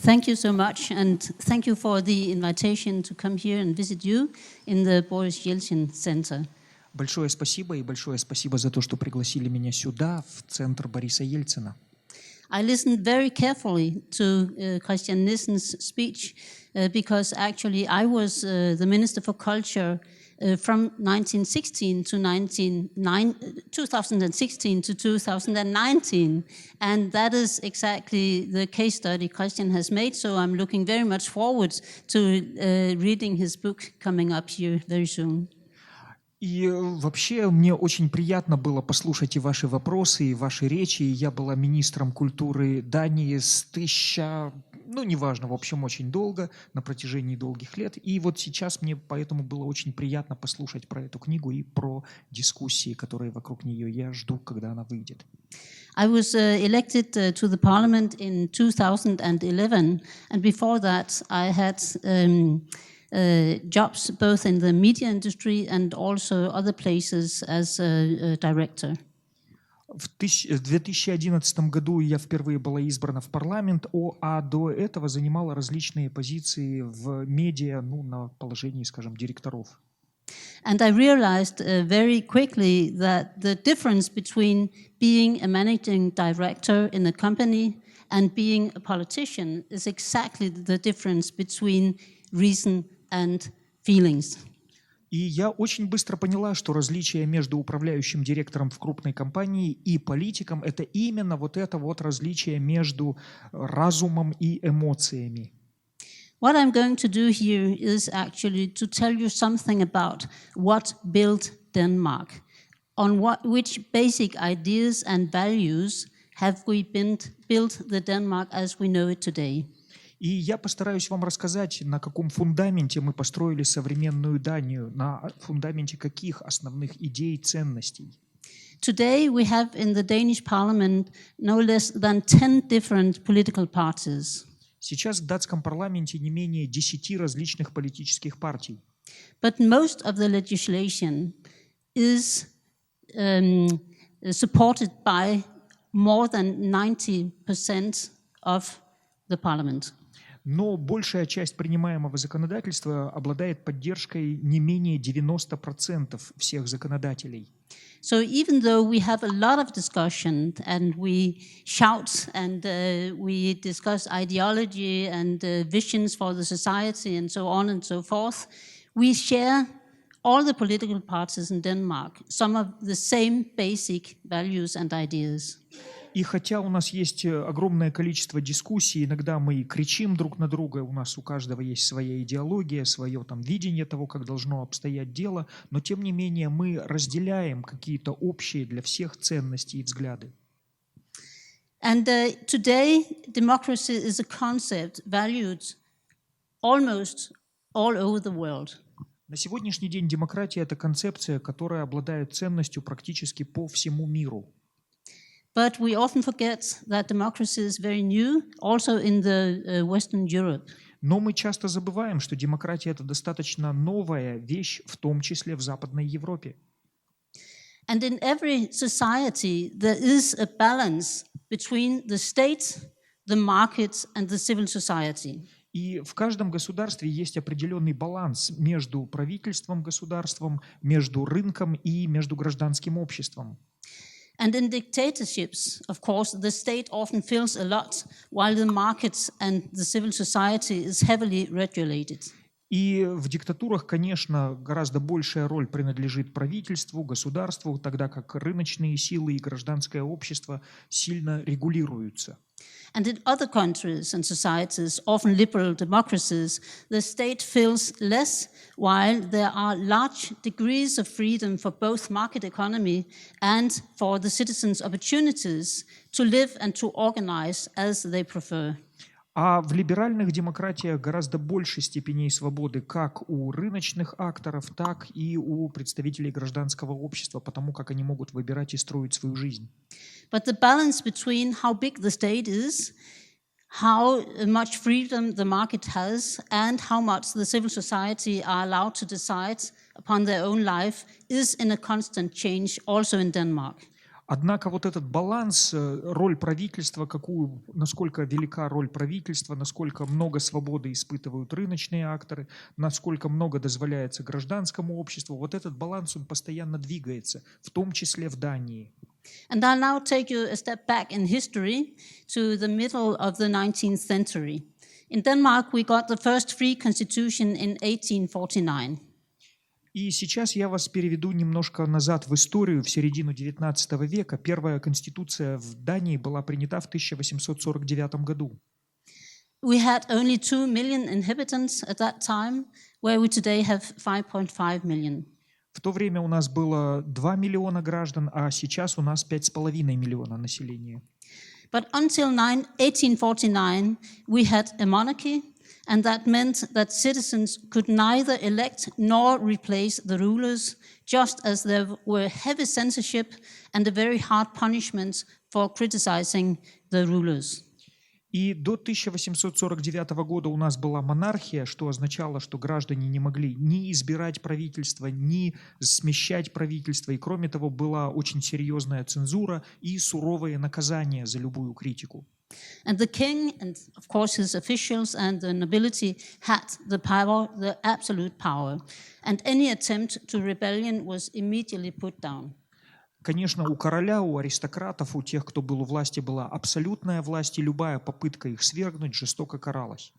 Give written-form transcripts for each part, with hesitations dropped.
Thank you so much, and thank you for the invitation to come here and visit you in the Ельцин Центре. Большое спасибо и большое спасибо за то, что пригласили меня сюда, в Центр Бориса Ельцина. I listened very carefully to Christian Nissen's speech because actually I was the Minister for Culture from 2016 to 2019, and that is exactly the case study Christian has made, so I'm looking very much forward to reading his book coming up here very soon. И вообще мне очень приятно было послушать и ваши вопросы, и ваши речи. Я была министром культуры Дании неважно, в общем, очень долго, на протяжении долгих лет. И вот сейчас мне поэтому было очень приятно послушать про эту книгу и про дискуссии, которые вокруг нее. Я жду, когда она выйдет. I was elected to the parliament in 2011, and before that I had jobs both in the media industry and also other places as a director. В 2011 году я впервые была избрана в парламент, а до этого занимала различные позиции в медиа, на положении, скажем, директоров. And I realized very quickly that the difference between being a managing director in a company and being a politician is exactly the difference between reason and feelings. И я очень быстро поняла, что различие между управляющим директором в крупной компании и политиком – это именно вот это вот различие между разумом и эмоциями. What I'm going to do here is actually to tell you something about what built Denmark, on which basic ideas and values have we built the Denmark as we know it today. И я постараюсь вам рассказать, на каком фундаменте мы построили современную Данию, на фундаменте каких основных идей и ценностей. Today we have in the Danish parliament no less than 10 different political parties. Сейчас в датском парламенте не менее 10 различных политических партий. But most of the legislation is supported by more than 90% of the parliament. Но большая часть принимаемого законодательства обладает поддержкой не менее 90% всех законодателей. So even though we have a lot of discussion and we shout and we discuss ideology and visions for the society and so on and so forth, we share, all the political parties in Denmark, some of the same basic values and ideas. И хотя у нас есть огромное количество дискуссий, иногда мы кричим друг на друга, у нас у каждого есть своя идеология, свое видение того, как должно обстоять дело, но тем не менее мы разделяем какие-то общие для всех ценности и взгляды. And today, democracy is a concept valued almost all over the world. На сегодняшний день демократия – это концепция, которая обладает ценностью практически по всему миру. But we often forget that democracy is very new, also in the Western Europe. Но мы часто забываем, что демократия – это достаточно новая вещь, в том числе в Западной Европе. And in every society, there is a balance between the state, the market, and the civil society. И в каждом государстве есть определенный баланс между правительством, государством, между рынком и между гражданским обществом. And in dictatorships, of course, the state often fills a lot, while the markets and the civil society is heavily regulated. И в диктатурах, конечно, гораздо большая роль принадлежит правительству, государству, тогда как рыночные силы и гражданское общество сильно регулируются. And in other countries and societies, often liberal democracies, the state feels less, while there are large degrees of freedom for both market economy and for the citizens' opportunities to live and to organize as they prefer. А в либеральных демократиях гораздо больше степеней свободы как у рыночных акторов, так и у представителей гражданского общества, потому как они могут выбирать и строить свою жизнь. But the balance between how big the state is, how much freedom the market has, and how much the civil society are allowed to decide upon their own life is in a constant change also in Denmark. Однако вот этот баланс, роль правительства, насколько велика роль правительства, насколько много свободы испытывают рыночные акторы, насколько много дозволяется гражданскому обществу, вот этот баланс, он постоянно двигается, в том числе в Дании. And I'll now take you a step back in history to the middle of the 19th century. In Denmark, we got the first free constitution in 1849. И сейчас я вас переведу немножко назад в историю, в середину XIX века. Первая конституция в Дании была принята в 1849 году. We had only 2 million inhabitants at that time, where we today have 5.5 million. В то время у нас было 2 миллиона граждан, а сейчас у нас 5,5 миллиона населения. But until 1849, we had a monarchy, and that meant that citizens could neither elect nor replace the rulers, just as there were heavy censorship and a very hard punishment for criticizing the rulers. И до 1849 года у нас была монархия, что означало, что граждане не могли ни избирать правительство, ни смещать правительство. И кроме того, была очень серьезная цензура и суровые наказания за любую критику. And the king and, of course, his officials and the nobility had the power, the absolute power. And any attempt to rebellion was immediately put down. Конечно, у короля, у аристократов, у тех, кто был у власти, была абсолютная власть, и любая попытка их свергнуть жестоко каралась.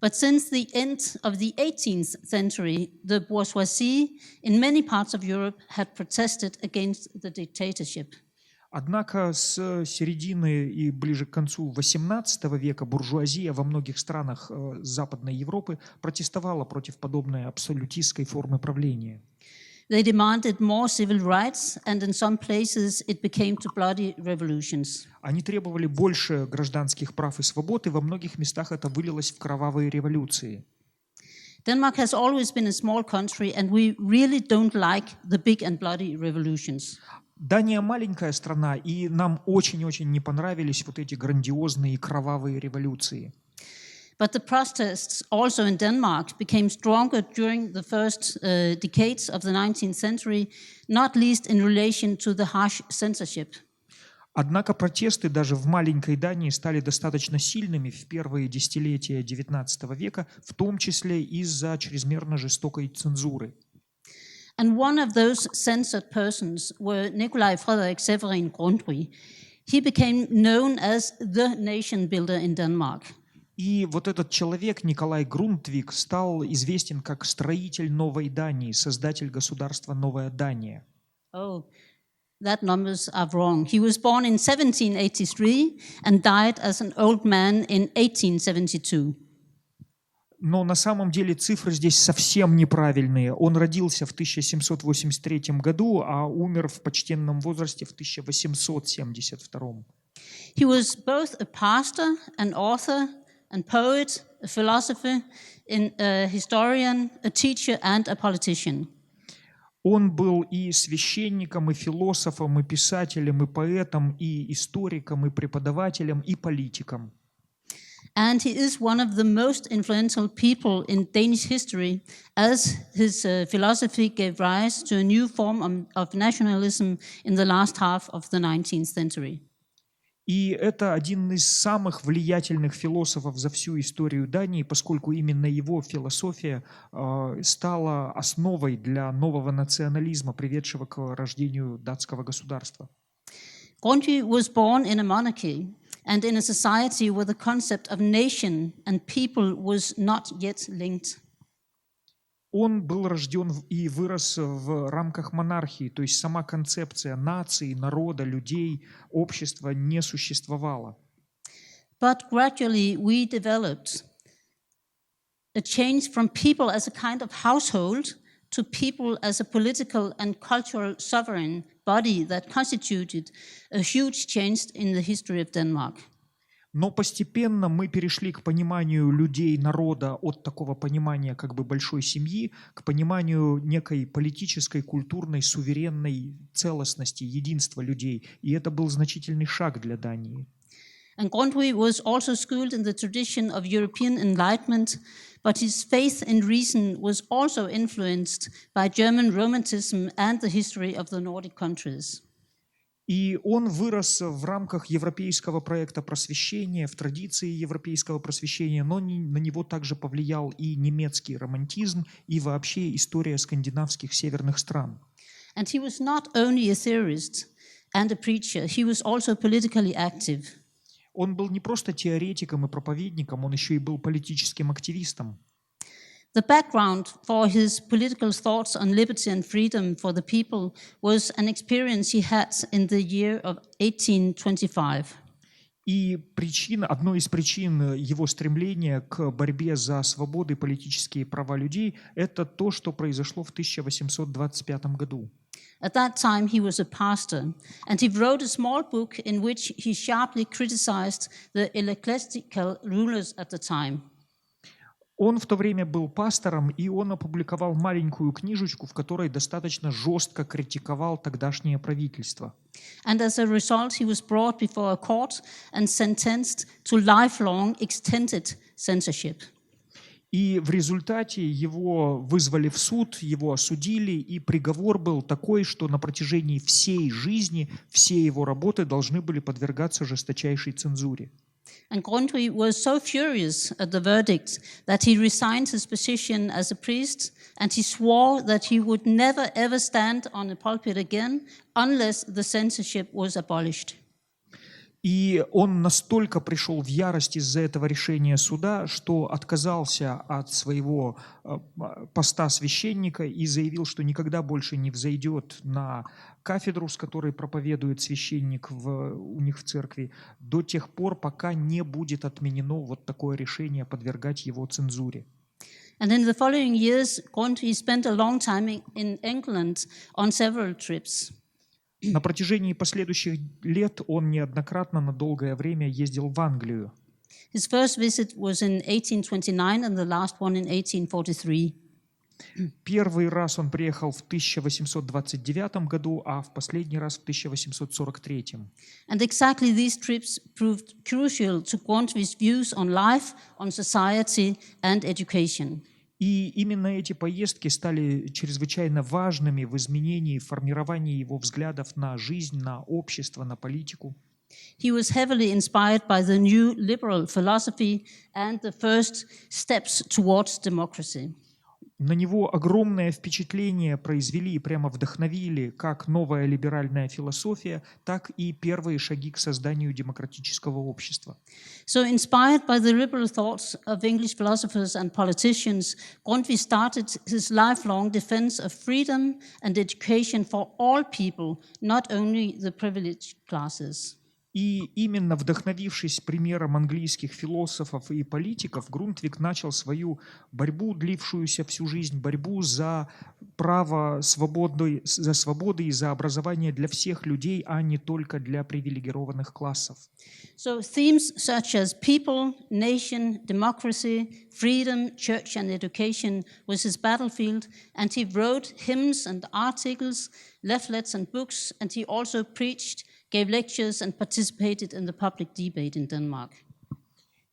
But since the end of the 18th century, the bourgeoisie in many parts of Europe had protested against the dictatorship. Однако с середины и ближе к концу XVIII века буржуазия во многих странах Западной Европы протестовала против подобной абсолютистской формы правления. They demanded more civil rights, and in some places it became to bloody revolutions. Они требовали больше гражданских прав и свобод, и во многих местах это вылилось в кровавые революции. Denmark has always been a small country, and we really don't like the big and bloody revolutions. Дания маленькая страна, и нам очень-очень не понравились вот эти грандиозные и кровавые революции. But the protests also in Denmark became stronger during the first decades of the 19th century, not least in relation to the harsh censorship. Однако протесты даже в маленькой Дании стали достаточно сильными в первые десятилетия XIX века, в том числе из-за чрезмерно жестокой цензуры. And one of those censored persons were Nikolai Frederik Severin Grundtvig. He became known as the nation builder in Denmark. И вот этот человек, Николай Грунтвиг, стал известен как строитель Новой Дании, создатель государства Новая Дания. Oh, that numbers are wrong. He was born in 1783 and died as an old man in 1872. Но на самом деле цифры здесь совсем неправильные. Он родился в 1783 году, а умер в почтенном возрасте в 1872. He was both a pastor, an author, and poet, a philosopher, a historian, a teacher, and a politician. Он был и священником, и философом, и писателем, и поэтом, и историком, и преподавателем, и политиком. And he is one of the most influential people in Danish history, as his philosophy gave rise to a new form of nationalism in the last half of the 19th century. И это один из самых влиятельных философов за всю историю Дании, поскольку именно его философия стала основой для нового национализма, приведшего к рождению датского государства. Grundtvig was born in a monarchy and in a society where the concept of nation and people was not yet linked. Он был рожден и вырос в рамках монархии, то есть сама концепция нации, народа, людей, общества не существовала. But gradually we developed a change from people as a kind of household to people as a political and cultural sovereign body that constituted a huge change in the history of Denmark. Но постепенно мы перешли к пониманию людей, народа от такого понимания как бы большой семьи к пониманию некой политической, культурной, суверенной целостности, единства людей. И это был значительный шаг для Дании. And Grundtvig was also schooled in the tradition of European Enlightenment, but his faith in reason was also influenced by German Romanticism and the history of the Nordic countries. И он вырос в рамках европейского проекта просвещения, в традиции европейского просвещения, но на него также повлиял и немецкий романтизм, и вообще история скандинавских северных стран. And he was not only a theorist and a preacher, he was also politically active. Он был не просто теоретиком и проповедником, он еще и был политическим активистом. The background for his political thoughts on liberty and freedom for the people was an experience he had in the year of 1825. И одной из причин его стремления к борьбе за свободы и политические права людей – это то, что произошло в 1825 году. At that time, he was a pastor, and he wrote a small book in which he sharply criticized the ecclesiastical rulers at the time. Он в то время был пастором, и он опубликовал маленькую книжечку, в которой достаточно жестко критиковал тогдашнее правительство. And as a result, he was brought before a court and sentenced to lifelong extended censorship. И в результате его вызвали в суд, его осудили, и приговор был такой, что на протяжении всей жизни все его работы должны были подвергаться жесточайшей цензуре. And Grundtvig was so furious at the verdict that he resigned his position as a priest, and he swore that he would never ever stand on a pulpit again unless the censorship was abolished. И он настолько пришел в ярость из-за этого решения суда, что отказался от своего поста священника и заявил, что никогда больше не взойдет на кафедру, с которой проповедует священник у них в церкви, до тех пор, пока не будет отменено вот такое решение подвергать его цензуре. And in the following years, Grundtvig spent a long time in England on several trips. На протяжении последующих лет он неоднократно на долгое время ездил в Англию. His first visit was in 1829 and the last one in 1843. Первый раз он приехал в 1829 году, а в последний раз в 1843. And exactly these trips proved crucial to Grundtvig's views on life, on society and education. И именно эти поездки стали чрезвычайно важными в изменении, формировании его взглядов на жизнь, на общество, на политику. He was heavily inspired by the new liberal philosophy and the first steps towards democracy. На него огромное впечатление произвели и прямо вдохновили как новая либеральная философия, так и первые шаги к созданию демократического общества. So inspired by the liberal thoughts of English philosophers and politicians, Grundtvig started his lifelong defense of freedom and education for all people, not only the privileged classes. И именно вдохновившись примером английских философов и политиков, Grundtvig начал свою борьбу, длившуюся всю жизнь, борьбу за право свободы, за свободы и за образование для всех людей, а не только для привилегированных классов. So themes such as people, nation, democracy, freedom, church and education was his battlefield, and he wrote hymns and articles, leaflets and books, and he also preached, gave lectures and participated in the public debate in Denmark.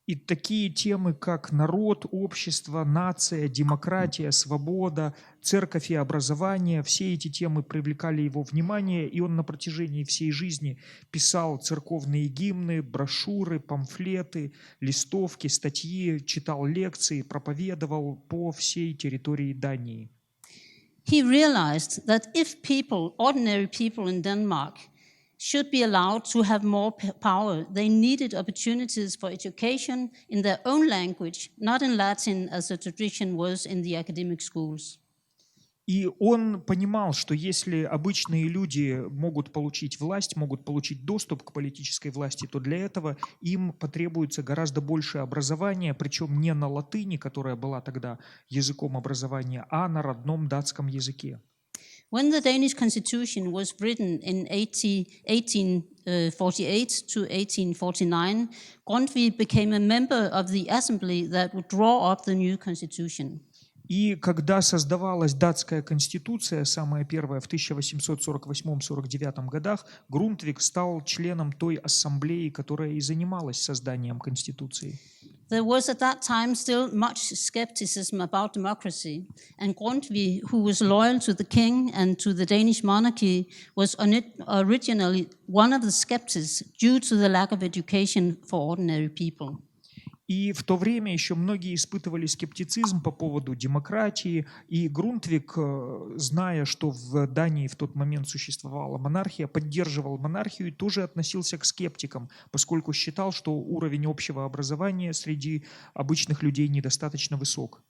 И такие темы, как народ, общество, нация, демократия, свобода, церковь и образование, все эти темы привлекали его внимание, и он на протяжении всей жизни писал церковные гимны, брошюры, памфлеты, листовки, статьи, читал лекции, проповедовал по всей территории Дании. He realized that if people, ordinary people in Denmark, should be allowed to have more power, they needed opportunities for education in their own language, not in Latin as the tradition was in the academic schools. И он понимал, что если обычные люди могут получить власть, могут получить доступ к политической власти, то для этого им потребуется гораздо больше образования, причем не на латыни, которая была тогда языком образования, а на родном датском языке. When the Danish constitution was written in 1848 to 1849, Grundtvig became a member of the assembly that would draw up the new constitution. И когда создавалась датская конституция, самая первая в 1848-49 годах, Grundtvig стал членом той ассамблеи, которая и занималась созданием конституции. There was at that time still much skepticism about democracy, and Grundtvig, who was loyal to the king and to the Danish monarchy, was originally one of the skeptics due to the lack of education for ordinary people. И в то время еще многие испытывали скептицизм по поводу демократии, и Грундвиг, зная, что в Дании в тот момент существовала монархия, поддерживал монархию и тоже относился к скептикам, поскольку считал, что уровень общего образования среди обычных людей недостаточно высок.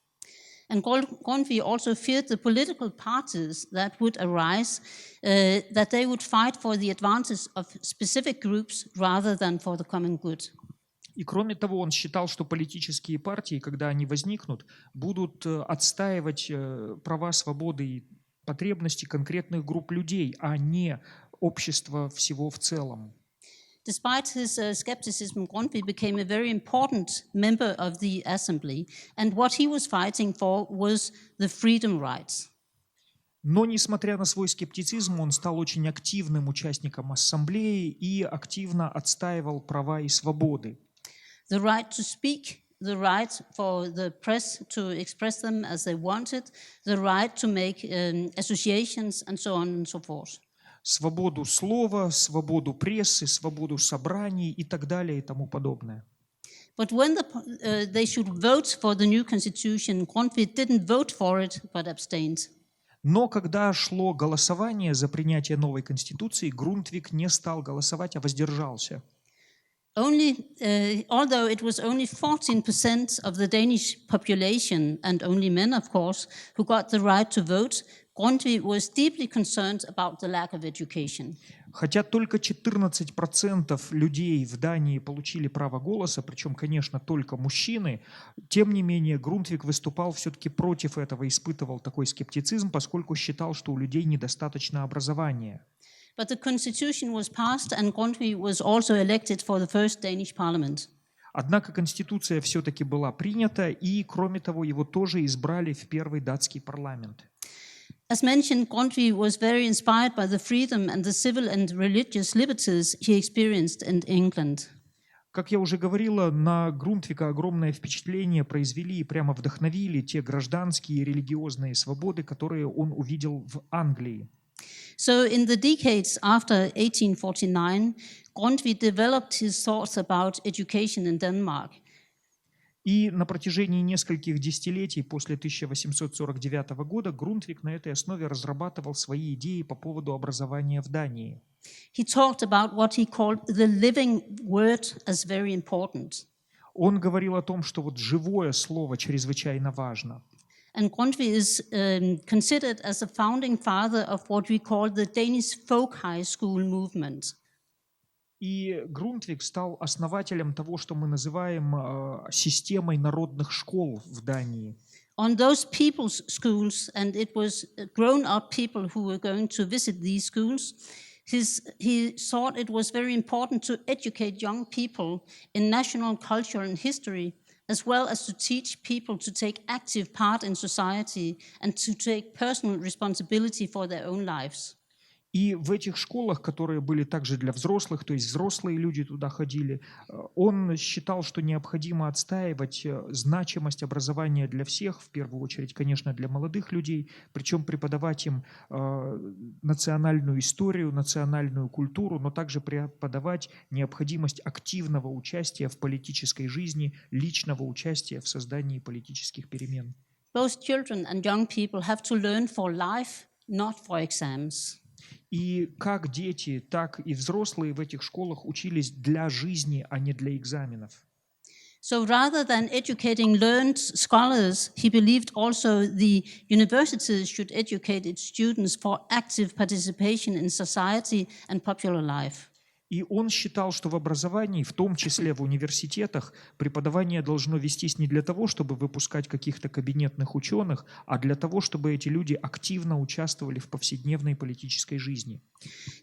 And Grundtvig also feared the political parties that would arise, that they would fight for the advantage of specific groups rather than for the common good. И кроме того, он считал, что политические партии, когда они возникнут, будут отстаивать права, свободы и потребности конкретных групп людей, а не общества всего в целом. Despite his skepticism, Grundtvig became a very important member of the assembly, and what he was fighting for was the freedom rights. Но, несмотря на свой скептицизм, он стал очень активным участником ассамблеи и активно отстаивал права и свободы. The right to speak, the right for the press to express them as they wanted, the right to make associations, and so on and so forth. Свободу слова, свободу прессы, свободу собраний и так далее и тому подобное. But when they should vote for the new constitution, Grundtvig didn't vote for it, but abstained. Но когда шло голосование за принятие новой конституции, Грундвиг не стал голосовать, а воздержался. Although it was only 14% of the Danish population, and only men, of course, who got the right to vote, Grundtvig was deeply concerned about the lack of education. Хотя только 14% людей в Дании получили право голоса, причем, конечно, только мужчины, тем не менее Грундвиг выступал все-таки против этого, испытывал такой скептицизм, поскольку считал, что у людей недостаточно образования. But the constitution was passed, and Grundtvig was also elected for the first Danish parliament. Однако конституция все-таки была принята, и, кроме того, его тоже избрали в первый датский парламент. As mentioned, Grundtvig was very inspired by the freedom and the civil and religious liberties he experienced in England. Как я уже говорила, на Грундвига огромное впечатление произвели и прямо вдохновили те гражданские и религиозные свободы, которые он увидел в Англии. So in the decades after 1849, Grundtvig developed his thoughts about education in Denmark. И на протяжении нескольких десятилетий после 1849 года Грундвиг на этой основе разрабатывал свои идеи по поводу образования в Дании. He talked about what he called the living word as very important. Он говорил о том, что вот живое слово чрезвычайно важно. And Grundtvig is considered as the founding father of what we call the Danish folk high school movement. И Грундвиг стал основателем того, что мы называем системой народных школ в Дании. On those people's schools, and it was grown-up people who were going to visit these schools, he thought it was very important to educate young people in national culture and history, as well as to teach people to take active part in society and to take personal responsibility for their own lives. И в этих школах, которые были также для взрослых, то есть взрослые люди туда ходили, он считал, что необходимо отстаивать значимость образования для всех, в первую очередь, конечно, для молодых людей, причем преподавать им национальную историю, национальную культуру, но также преподавать необходимость активного участия в политической жизни, личного участия в создании политических перемен. Both children and young people have to learn for life, not for exams. И как дети, так и взрослые в этих школах учились для жизни, а не для экзаменов. So rather than educating learned scholars, he believed also the universities should educate its students for active participation in society and popular life. И он считал, что в образовании, в том числе в университетах, преподавание должно вестись не для того, чтобы выпускать каких-то кабинетных ученых, а для того, чтобы эти люди активно участвовали в повседневной политической жизни.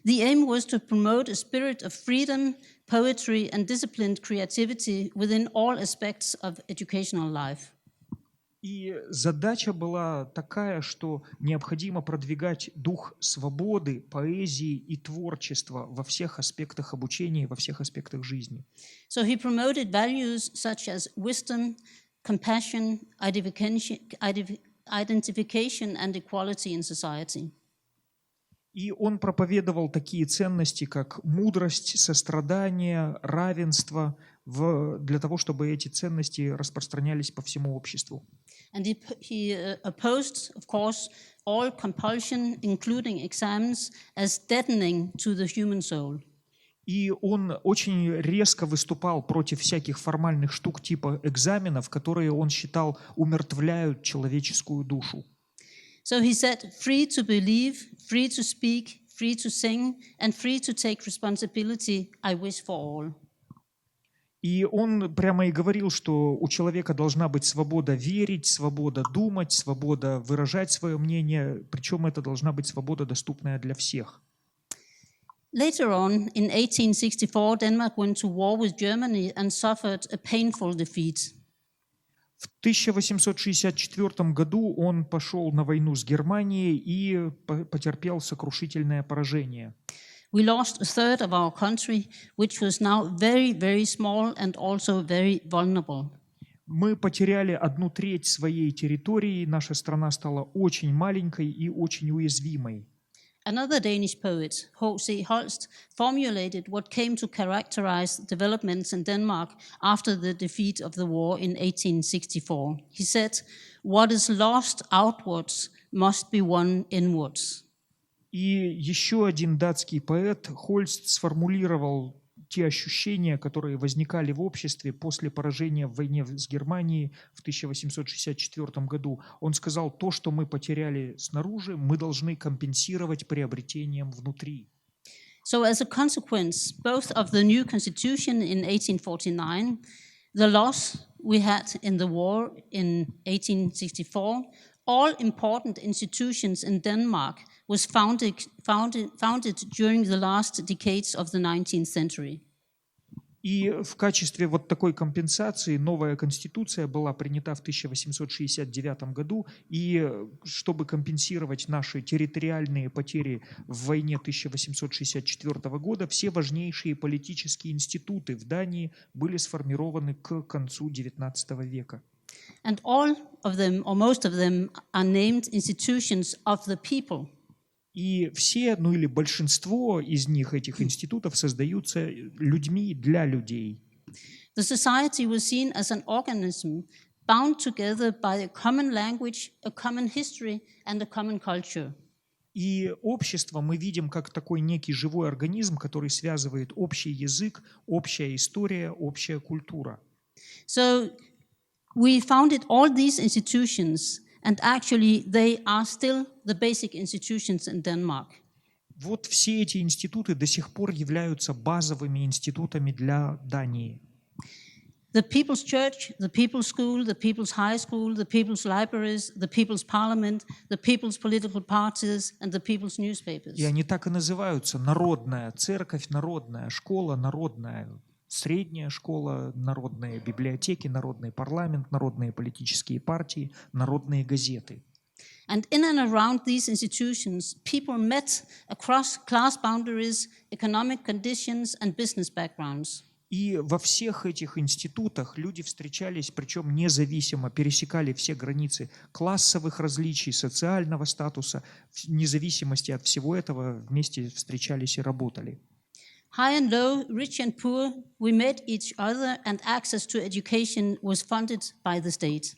The aim was to promote a spirit of freedom, poetry and disciplined creativity within all aspects of educational life. И задача была такая, что необходимо продвигать дух свободы, поэзии и творчества во всех аспектах обучения, во всех аспектах жизни. So he promoted values such as wisdom, compassion, identification and equality in society. И он проповедовал такие ценности, как мудрость, сострадание, равенство, для того, чтобы эти ценности распространялись по всему обществу. And he opposed, of course, all compulsion, including exams, as deadening to the human soul. И он очень резко выступал против всяких формальных штук типа экзаменов, которые он считал умертвляют человеческую душу. So he said, free to believe, free to speak, free to sing, and free to take responsibility, I wish for all. И он прямо и говорил, что у человека должна быть свобода верить, свобода думать, свобода выражать свое мнение, причем это должна быть свобода, доступная для всех. Later on, in 1864, Denmark went to war with Germany and suffered a painful defeat. В 1864 году он пошел на войну с Германией и потерпел сокрушительное поражение. We lost a third of our country, which was now very, very small and also very vulnerable. Мы потеряли 1/3 своей территории, наша страна стала очень маленькой и очень уязвимой. Another Danish poet, H.C. Holst, formulated what came to characterize developments in Denmark after the defeat of the war in 1864. He said, "What is lost outwards must be won inwards." И еще один датский поэт Хольст сформулировал те ощущения, которые возникали в обществе после поражения в войне с Германией в 1864 году. Он сказал, то, что мы потеряли снаружи, мы должны компенсировать приобретением внутри. So as a consequence, both of the new constitution in 1849, the loss we had in the war in 1864, all important institutions in Denmark was founded during the last decades of the 19th century. И в качестве вот такой компенсации новая конституция была принята в 1869 году, и чтобы компенсировать наши территориальные потери в войне 1864 года, все важнейшие политические институты в Дании были сформированы к концу XIX века. And all of them, or most of them, are named institutions of the people. И все, или большинство из них, этих институтов, создаются людьми для людей. The society was seen as an organism bound together by a common language, a common history, and a common culture. И общество мы видим как такой некий живой организм, который связывает общий язык, общая история, общая культура. So we founded all these institutions, and actually they are still the basic institutions in Denmark. Вот все эти институты до сих пор являются базовыми институтами для Дании. The People's Church, the People's School, the People's High School, the People's Libraries, the People's Parliament, the People's Political Parties, and the People's Newspapers. И они так и называются: народная церковь, народная школа, народная средняя школа, народные библиотеки, народный парламент, народные политические партии, народные газеты. And in and around these institutions, people met across class boundaries, economic conditions, and business backgrounds. И во всех этих институтах люди встречались, причем независимо, пересекали все границы классовых различий, социального статуса, вне зависимости от всего этого вместе встречались и работали. High and low, rich and poor, we met each other, and access to education was funded by the state.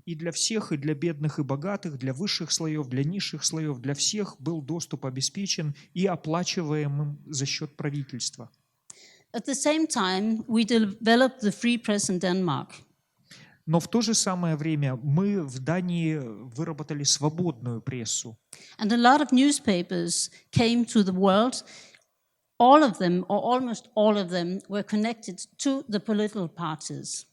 И для всех, и для бедных, и богатых, для высших слоев, для низших слоев, для всех был доступ обеспечен и оплачиваемым за счет правительства. At the same time, we developed the free press in Denmark. Но в то же самое время мы в Дании выработали свободную прессу. And a lot of newspapers came to the world. All of them, or almost all of them, were connected to the political parties.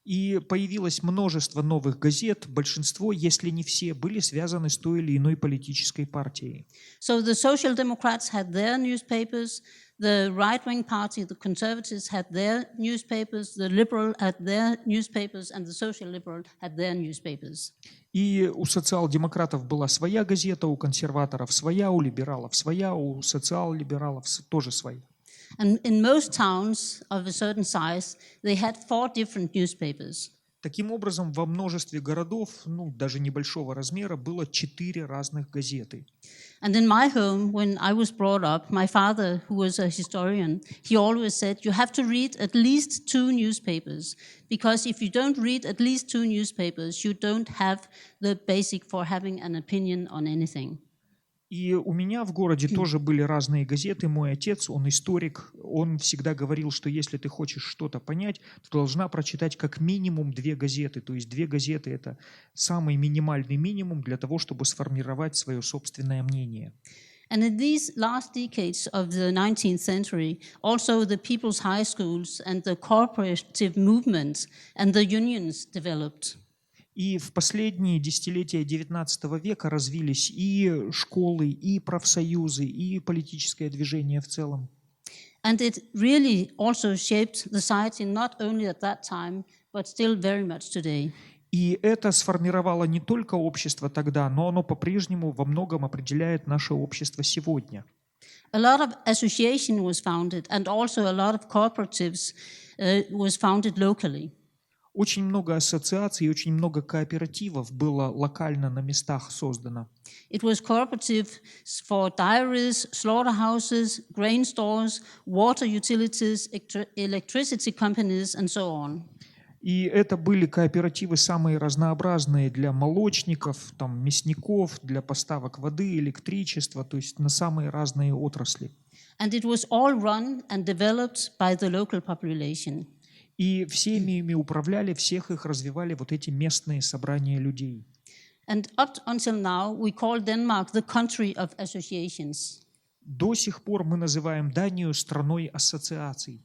И появилось множество новых газет, большинство, если не все, были связаны с той или иной политической партией. So the Social Democrats had their newspapers, The right-wing party, the conservatives, had their newspapers, the liberal had their newspapers, and the social liberal had their newspapers. И у социал-демократов была своя газета, у консерваторов своя, у либералов своя, у социал-либералов тоже своя. And in most towns of a certain size, they had 4 different newspapers. Таким образом, во множестве городов, даже небольшого размера, было 4 разных газеты. And in my home, when I was brought up, my father, who was a historian, he always said, you have to read at least 2 newspapers, because if you don't read at least 2 newspapers, you don't have the basic for having an opinion on anything. И у меня в городе тоже были разные газеты. Мой отец, он историк, он всегда говорил, что если ты хочешь что-то понять, то должна прочитать как минимум 2 газеты. То есть 2 газеты – это самый минимальный минимум для того, чтобы сформировать свое собственное мнение. And in these last decades of the 19th century, also the people's high schools and the cooperative movements and the unions developed. И в последние десятилетия XIX века развились и школы, и профсоюзы, и политическое движение в целом. And it really also shaped society not only at that time, but still very much today. И это сформировало не только общество тогда, но оно по-прежнему во многом определяет наше общество сегодня. A lot of association was founded, and also a lot of cooperatives was founded locally. Очень много ассоциаций, очень много кооперативов было локально на местах создано. It was cooperatives for dairies, slaughterhouses, grain stores, water utilities, electricity companies, and so on. И это были кооперативы самые разнообразные для молочников, мясников, для поставок воды, электричества, то есть на самые разные отрасли. And it was all run and developed by the local population. И всеми ими управляли, всех их развивали вот эти местные собрания людей. And up until now, we call Denmark the country of associations. До сих пор мы называем Данию страной ассоциаций.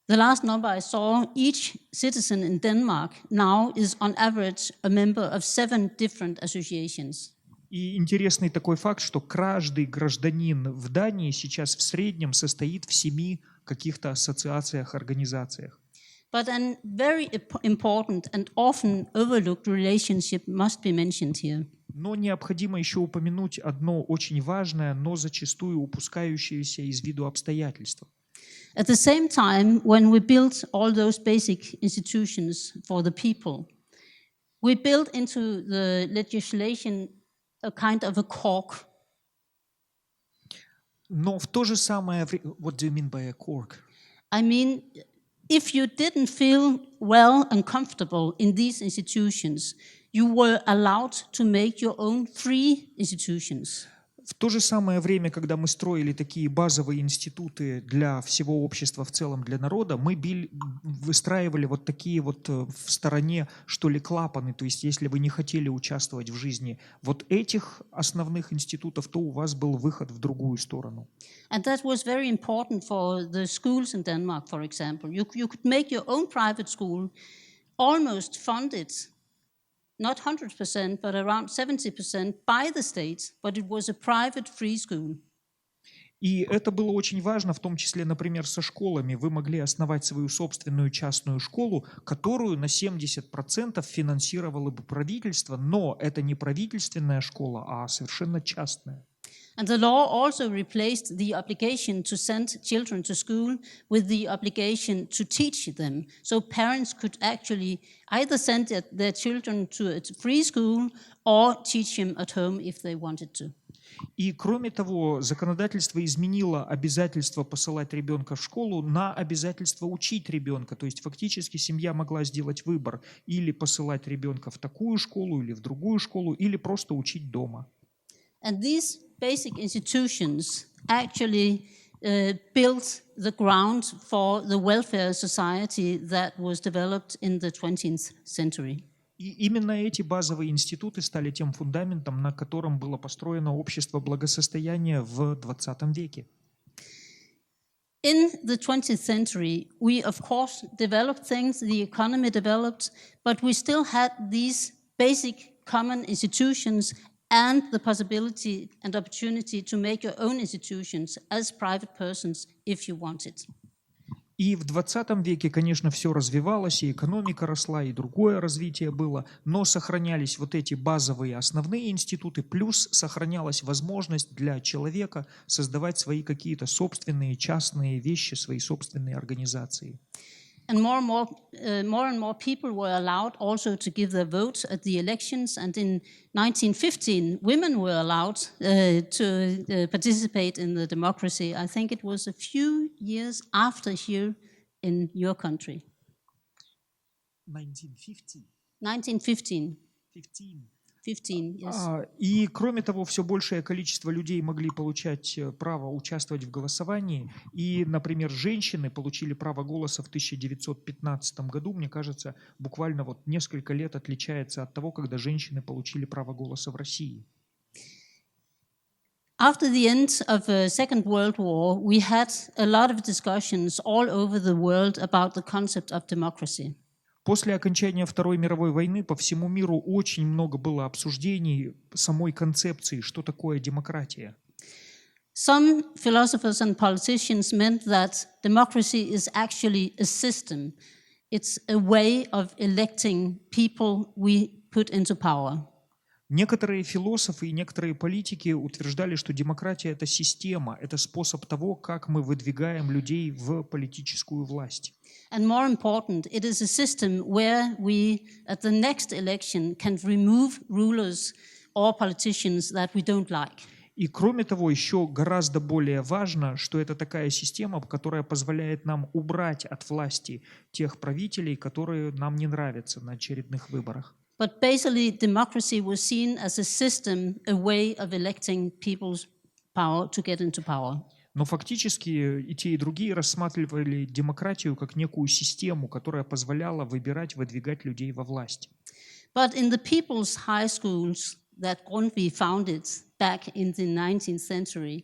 The last number I saw, each citizen in Denmark now is on average a member of 7 different associations. И интересный такой факт, что каждый гражданин в Дании сейчас в среднем состоит в 7 каких-то ассоциациях, организациях. But a very important and often overlooked relationship must be mentioned here. Но необходимо еще упомянуть одно очень важное, но зачастую упускающееся из виду обстоятельство. At the same time, when we built all those basic institutions for the people, we built into the legislation a kind of a cork. Но в то же самое время... What do you mean by a cork? I mean, if you didn't feel well and comfortable in these institutions, you were allowed to make your own free institutions. В то же самое время, когда мы строили такие базовые институты для всего общества в целом, для народа, мы выстраивали вот такие вот в стороне, что ли, клапаны. То есть, если вы не хотели участвовать в жизни вот этих основных институтов, то у вас был выход в другую сторону. And that was very important for the schools in Denmark, for example. You could make your own private school, almost funded, not 100%, but around 70% by the state, but it was a private free school. И это было очень важно, в том числе, например, со школами. Вы могли основать свою собственную частную школу, которую на 70% финансировало бы правительство, но это не правительственная школа, а совершенно частная. And the law also replaced the obligation to send children to school with the obligation to teach them. So parents could actually either send their children to a free school or teach them at home if they wanted to. И кроме того, законодательство изменило обязательство посылать ребенка в школу на обязательство учить ребенка. То есть фактически семья могла сделать выбор или посылать ребенка в такую школу или в другую школу, или просто учить дома. And these basic institutions actually built the ground for the welfare society that was developed in the 20th century. И именно эти базовые институты стали тем фундаментом, на котором было построено общество благосостояния в 20 веке. In the 20th century, we of course developed things, the economy developed, but we still had these basic common institutions and the possibility and opportunity to make your own institutions as private persons if you want it. И в 20 веке, конечно, все развивалось, и экономика росла, и другое развитие было, но сохранялись вот эти базовые основные институты, плюс сохранялась возможность для человека создавать свои какие-то собственные частные вещи, свои собственные организации. And more people were allowed also to give their vote at the elections. And in 1915, women were allowed to participate in the democracy. I think it was a few years after here in your country. 1950. 1915. 15, yes. И кроме того, все большее количество людей могли получать право участвовать в голосовании. И, например, женщины получили право голоса в 1915 году. Мне кажется, буквально вот несколько лет отличается от того, когда женщины получили право голоса в России. After the end of the Second World War, we had a lot of discussions all over the world about the concept of democracy. После окончания Второй мировой войны по всему миру очень много было обсуждений самой концепции, что такое демократия. Some philosophers and politicians meant that democracy is actually a system. It's a way of electing people we put into power. Некоторые философы и некоторые политики утверждали, что демократия – это система, это способ того, как мы выдвигаем людей в политическую власть. And more important, it is a system where we, at the next election, can remove rulers or politicians that we don't like. И кроме того, еще гораздо более важно, что это такая система, которая позволяет нам убрать от власти тех правителей, которые нам не нравятся на очередных выборах. But basically, democracy was seen as a system, a way of electing people's power to get into power. Но фактически и те, и другие рассматривали демократию как некую систему, которая позволяла выбирать, выдвигать людей во власть. But in the people's high schools that Grundtvig founded back in the 19th century,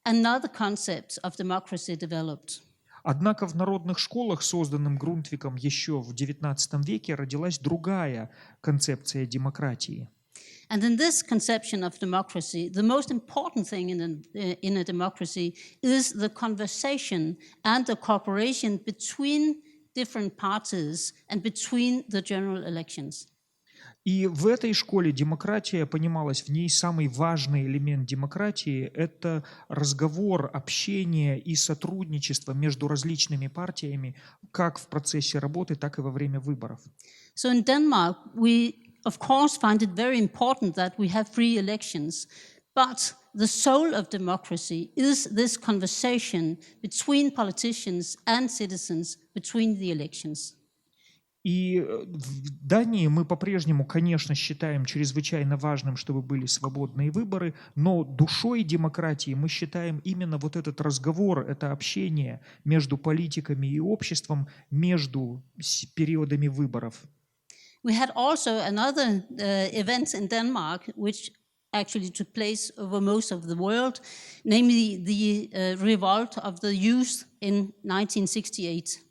another concept of democracy developed. Однако в народных школах, созданных Грунтвигом еще в XIX веке, родилась другая концепция демократии. And in this conception of democracy, the most important thing in a democracy is the conversation and the cooperation between different parties and between the general elections. И в этой школе демократия понималась, в ней самый важный элемент демократии – это разговор, общение и сотрудничество между различными партиями, как в процессе работы, так и во время выборов. So in Denmark, we of course find it very important that we have free elections, but the soul of democracy is this conversation between politicians and citizens between the elections. И в Дании мы по-прежнему, конечно, считаем чрезвычайно важным, чтобы были свободные выборы, но душой демократии мы считаем именно вот этот разговор, это общение между политиками и обществом между периодами выборов. We had also another event in Denmark, which actually took place over most of the world, namely the revolt of the youth in 1968.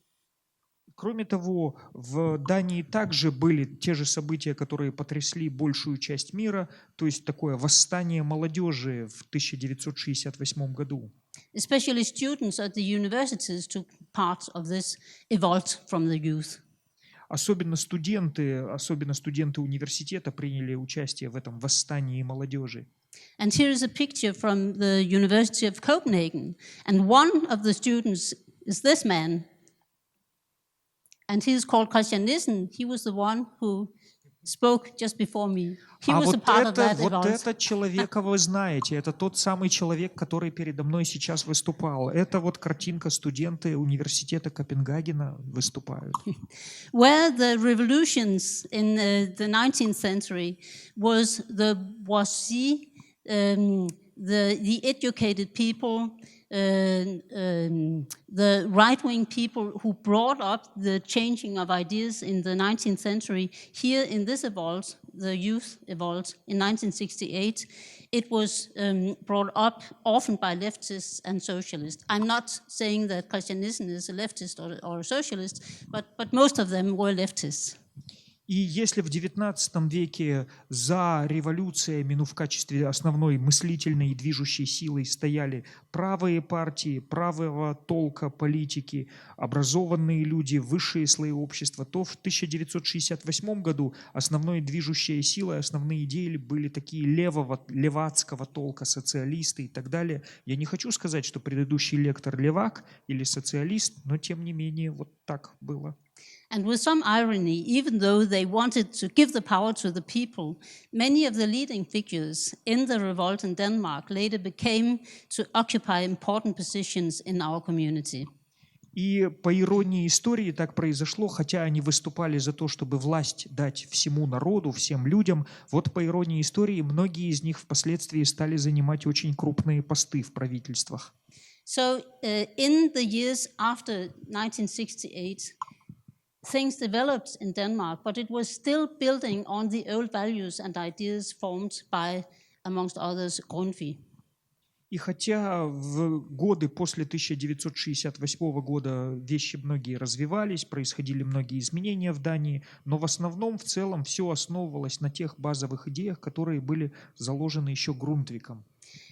Кроме того, в Дании также были те же события, которые потрясли большую часть мира, то есть такое восстание молодежи в 1968 году. Especially students at the universities took part of this revolt from the youth. Особенно студенты университета приняли участие в этом восстании молодежи. And here is a picture from the University of Copenhagen. And one of the students is this man. And he is called Christian Nissen. He was the one who spoke just before me. He was a part of that revolt. Этот человека вы знаете, это тот самый человек, который передо мной сейчас выступал. Это вот картинка, студенты университета Копенгагена выступают. Where the revolutions in the 19th century was the bourgeoisie, the educated people, the right-wing people who brought up the changing of ideas in the 19th century. Here in this revolt, the youth revolt in 1968, it was brought up often by leftists and socialists. I'm not saying that Christian Nissen is a leftist or a socialist, but most of them were leftists. И если в XIX веке за революциями, в качестве основной мыслительной и движущей силой стояли правые партии, правого толка политики, образованные люди, высшие слои общества, то в 1968 году основной движущей силой, основные идеи были такие левацкого толка, социалисты и так далее. Я не хочу сказать, что предыдущий лектор левак или социалист, но тем не менее вот так было. And with some irony, even though they wanted to give the power to the people, many of the leading figures in the revolt in Denmark later became to occupy important positions in our community. И по иронии истории так произошло, хотя они выступали за то, чтобы власть дать всему народу, всем людям. Вот по иронии истории многие из них впоследствии стали занимать очень крупные посты в правительствах. So in the years after 1968, things developed in Denmark, but it was still building on the old values and ideas formed by, amongst others, Grundtvig. И хотя в годы после 1968 года вещи многие развивались, происходили многие изменения в Дании, но в основном, в целом, все основывалось на тех базовых идеях, которые были заложены еще Grundtvigом.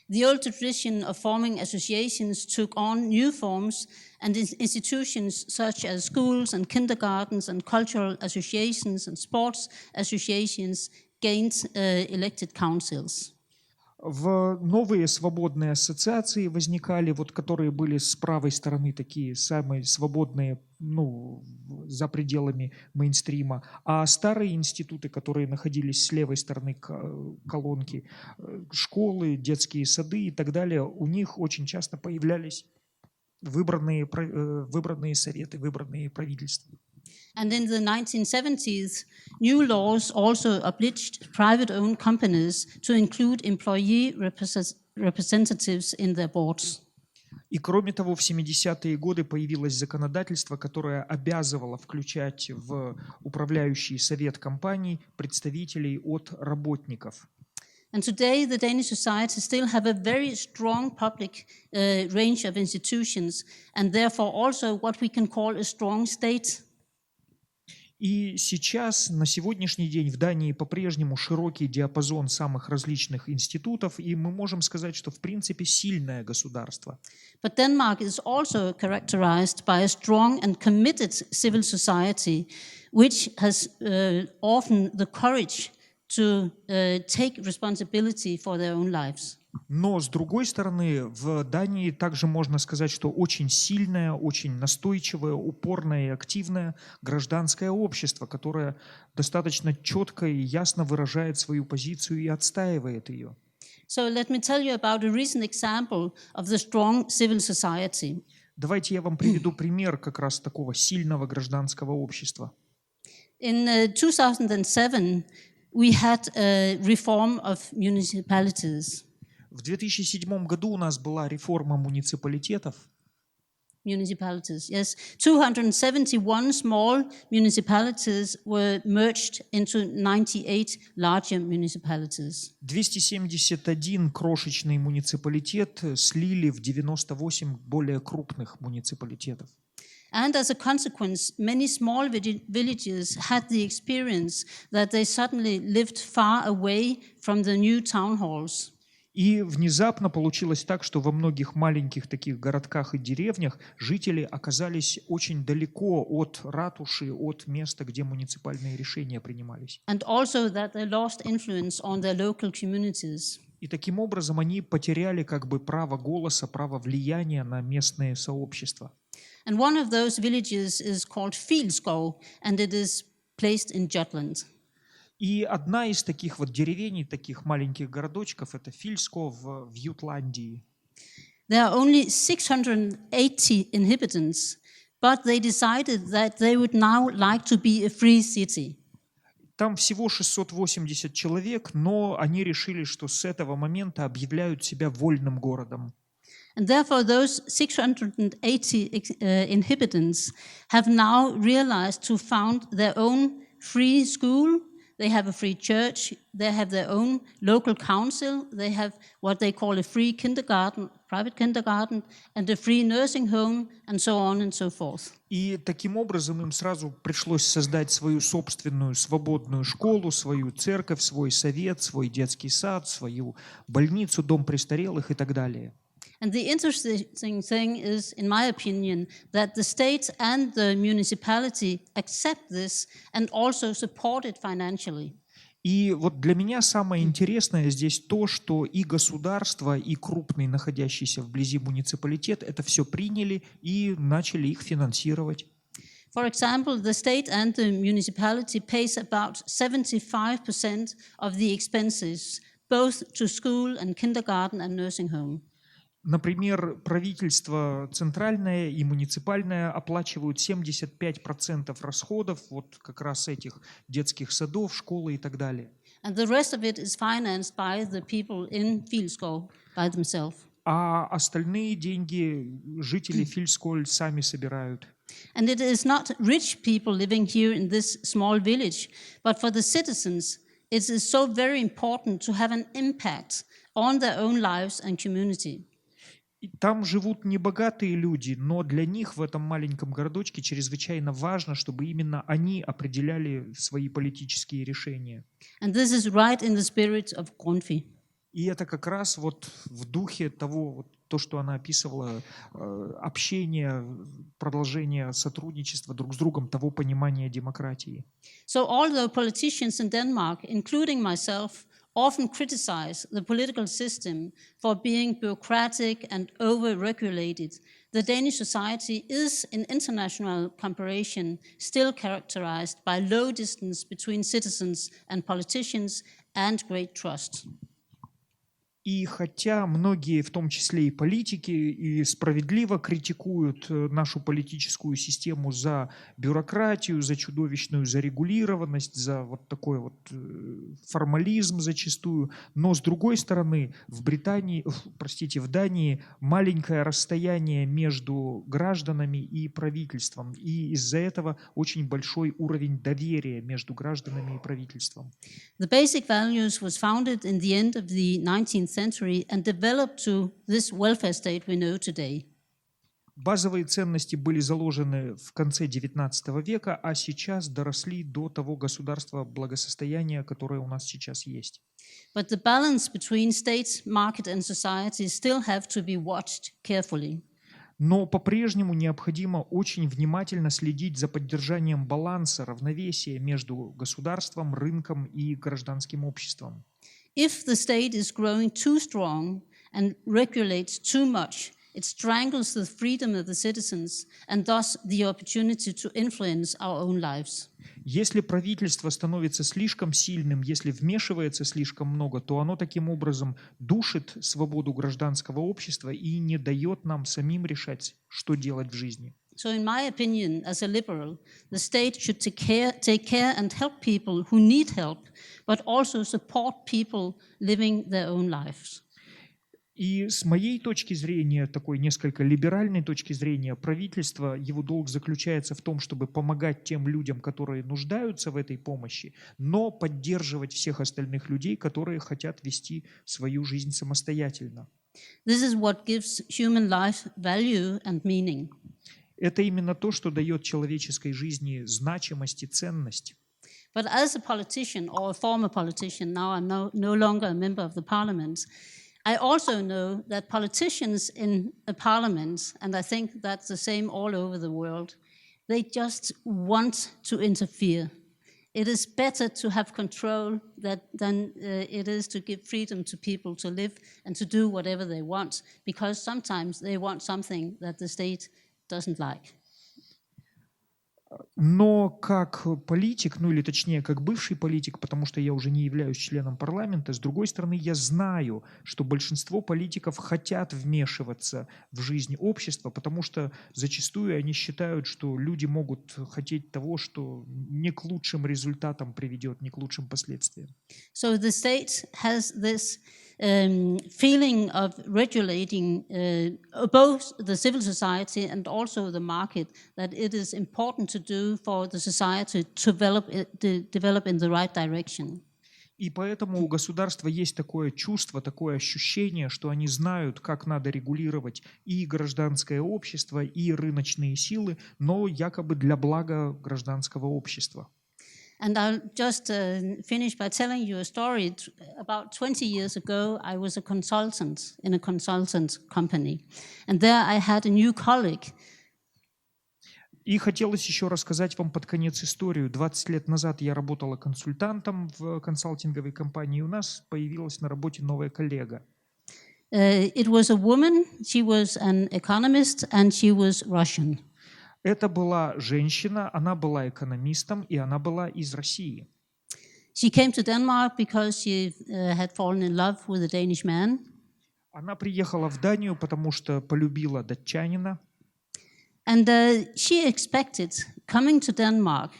The old tradition of forming associations took on new forms, and institutions such as schools and kindergartens and cultural associations and sports associations gained elected councils. Новые свободные ассоциации возникали, которые были с правой стороны такие самые свободные, за пределами мейнстрима, а старые институты, которые находились с левой стороны колонки, школы, детские сады и так далее, у них очень часто появлялись выбранные советы, выбранные правительства. And in the 1970s, new laws also obliged private-owned companies to include employee representatives in their boards. И кроме того, в 70-е годы появилось законодательство, которое обязывало включать в управляющий совет компаний представителей от работников. And today, the Danish society still have a very strong public range of institutions, and therefore also what we can call a strong state. И сейчас, на сегодняшний день, в Дании по-прежнему широкий диапазон самых различных институтов, и мы можем сказать, что в принципе сильное государство. But Denmark is also characterized by a strong and committed civil society, which has often the courage to take responsibility for their own lives. Но, с другой стороны, в Дании также можно сказать, что очень сильное, очень настойчивое, упорное и активное гражданское общество, которое достаточно четко и ясно выражает свою позицию и отстаивает ее. So let me tell you about a recent example of the strong civil society. Давайте я вам приведу пример как раз такого сильного гражданского общества. In 2007, we had a reform of municipalities. В 2007 году у нас была реформа муниципалитетов. Municipalities, yes. 271 small municipalities were merged into 98 larger municipalities. 271 крошечный муниципалитет слили в 98 более крупных муниципалитетов. And as a consequence, many small villages had the experience that they suddenly lived far away from the new town halls. И внезапно получилось так, что во многих маленьких таких городках и деревнях жители оказались очень далеко от ратуши, от места, где муниципальные решения принимались. And also that they lost influence on their local communities. И таким образом они потеряли право голоса, право влияния на местные сообщества. And one of those villages is called Filskov, and it is placed in Jutland. И одна из таких деревень, таких маленьких городочков, это Фильсков в Ютландии. There are only 680 inhabitants, but they decided that they would now like to be a free city. Там всего 680 человек, но они решили, что с этого момента объявляют себя вольным городом. And therefore those 680 inhabitants have now realized to found their own free school, they have a free church, they have their own local council, they have what they call a free kindergarten, private kindergarten, and a free nursing home, and so on and so forth. И таким образом им сразу пришлось создать свою собственную свободную школу, свою церковь, свой совет, свой детский сад, свою больницу, дом престарелых и так далее. And the interesting thing is, in my opinion, that the state and the municipality accept this and also support it financially. И вот для меня самое интересное здесь то, что и государство, и крупный, находящийся вблизи муниципалитет, это все приняли и начали их финансировать. For example, the state and the municipality pays about 75% of the expenses, both to school and kindergarten and nursing home. Например, правительство центральное и муниципальное оплачивают 75% расходов вот как раз этих детских садов, школы и так далее. And the rest of it is financed by the people in Filskov by themselves. А остальные деньги жители Фильсколь сами собирают. And it is not rich people living here in this small village, but for the citizens, it is so very important to have an impact on their own lives and community. И там живут небогатые люди, но для них в этом маленьком городочке чрезвычайно важно, чтобы именно они определяли свои политические решения. And this is right in the spirit of Grundtvig. И это как раз вот в духе того, вот то, что она описывала, общение, продолжение сотрудничества друг с другом, того понимания демократии. So although politicians in Denmark, including myself, often criticize the political system for being bureaucratic and over-regulated, the Danish society is, in international comparison, still characterized by low distance between citizens and politicians and great trust. И хотя многие, в том числе и политики, и справедливо критикуют нашу политическую систему за бюрократию, за чудовищную зарегулированность, за вот такой вот формализм зачастую, но с другой стороны, в Дании маленькое расстояние между гражданами и правительством, и из-за этого очень большой уровень доверия между гражданами и правительством. The basic values was founded in the end of the 19th century and developed to this welfare state we know today. Базовые ценности были заложены в конце XIX века, а сейчас доросли до того государства благосостояния, которое у нас сейчас есть. But the balance between state, market and society still have to be watched carefully. Но по-прежнему необходимо очень внимательно следить за поддержанием баланса, равновесия между государством, рынком и гражданским обществом. If the state is growing too strong and regulates too much, it strangles the freedom of the citizens and thus the opportunity to influence our own lives. Если правительство становится слишком сильным, если вмешивается слишком много, то оно таким образом душит свободу гражданского общества и не дает нам самим решать, что делать в жизни. So in my opinion, as a liberal, the state should take care and help people who need help, but also support people living their own lives. И с моей точки зрения, такой несколько либеральной точки зрения, правительство, его долг заключается в том, чтобы помогать тем людям, которые нуждаются в этой помощи, но поддерживать всех остальных людей, которые хотят вести свою жизнь самостоятельно. This is what gives human life value and meaning. Это именно то, что дает человеческой жизни значимость и ценность. But as a politician or a former politician, now I'm no longer a member of the parliament, I also know that politicians in a parliament, and I think that's the same all over the world, they just want to interfere. It is better to have control than it is to give freedom to people to live and to do whatever they want, because sometimes they want something that the state doesn't like. Но как политик, ну или точнее как бывший политик, потому что я уже не являюсь членом парламента, с другой стороны, я знаю, что большинство политиков хотят вмешиваться в жизнь общества, потому что зачастую они считают, что люди могут хотеть того, что не к лучшим результатам приведет, не к лучшим последствиям. So the state has this feeling of regulating both the civil society and also the market, that it is important to do for the society to develop in the right direction. И поэтому у государства есть такое чувство, такое ощущение, что они знают, как надо регулировать и гражданское общество, и рыночные силы, но якобы для блага гражданского общества. And I'll just finish by telling you a story. About 20 years ago, I was a consultant in a consultant company. And there I had a new colleague. И хотелось еще рассказать вам под конец историю. 20 лет назад я работала консультантом в консалтинговой компании, и у нас появилась на работе новая коллега. It was a woman, she was an economist, and she was Russian. Это была женщина, она была экономистом, и она была из России. She came to Denmark because she had fallen in love with a Danish man. Она приехала в Данию, потому что полюбила датчанина. And she expected, coming to Denmark,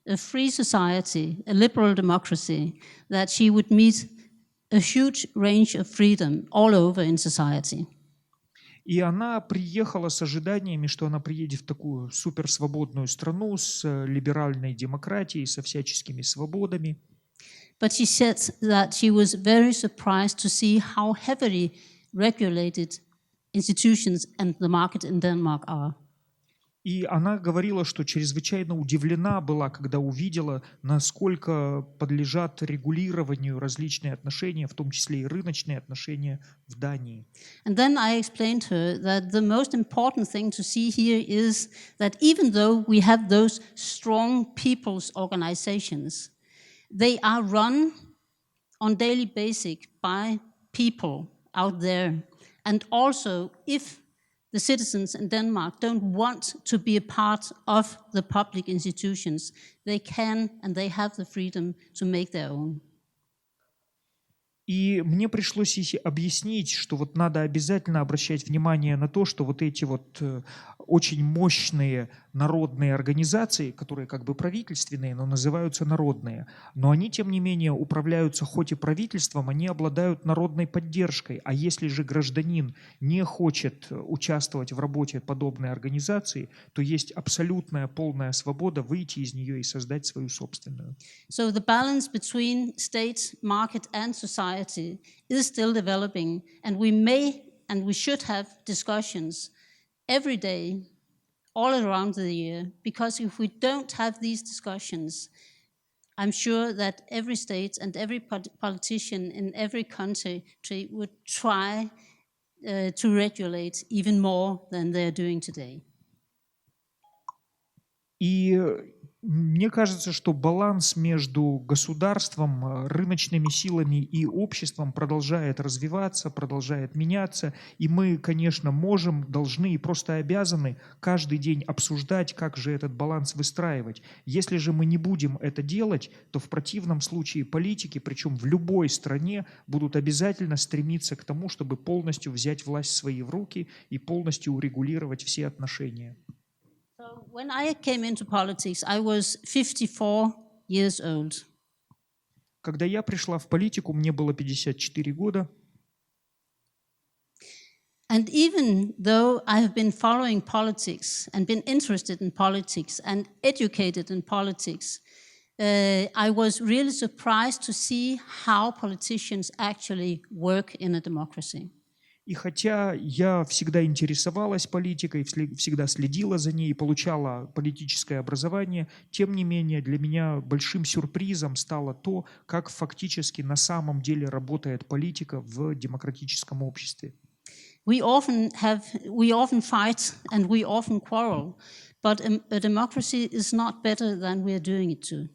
a free society, a liberal democracy, that she would meet a huge range of freedom all over in society. И она приехала с ожиданиями, что она приедет в такую суперсвободную страну с либеральной демократией, со всяческими свободами. But she said that she was very surprised to see how heavily regulated institutions and the market in Denmark are. И она говорила, что чрезвычайно удивлена была, когда увидела, насколько подлежат регулированию различные отношения, в том числе и рыночные отношения в Дании. And then I explained to her that the most important thing to see here is that even though we have those strong people's organizations, they are run on daily basis by people out there. And also, if the citizens in Denmark don't want to be a part of the public institutions, they can and they have the freedom to make their own. И мне пришлось объяснить, что вот надо обязательно обращать внимание на то, что вот эти вот очень мощные народные организации, которые как бы правительственные, но называются народные, но они, тем не менее, управляются хоть и правительством, они обладают народной поддержкой. А если же гражданин не хочет участвовать в работе подобной организации, то есть абсолютная полная свобода выйти из нее и создать свою собственную. So the balance between state, market and society is still developing, and we may and we should have discussions every day, all around the year, because if we don't have these discussions, I'm sure that every state and every politician in every country would try to regulate even more than they're doing today. И мне кажется, что баланс между государством, рыночными силами и обществом продолжает развиваться, продолжает меняться. И мы, конечно, можем, должны и просто обязаны каждый день обсуждать, как же этот баланс выстраивать. Если же мы не будем это делать, то в противном случае политики, причем в любой стране, будут обязательно стремиться к тому, чтобы полностью взять власть в свои руки и полностью урегулировать все отношения. So when I came into politics, I was 54 years old. Когда я пришла в политику, мне было 54 года. And even though I have been following politics and been interested in politics and educated in politics, I was really surprised to see how politicians actually work in a democracy. И хотя я всегда интересовалась политикой, всегда следила за ней и получала политическое образование, тем не менее для меня большим сюрпризом стало то, как фактически на самом деле работает политика в демократическом обществе. We often fight and we often quarrel, but a democracy is not better than we are doing it to.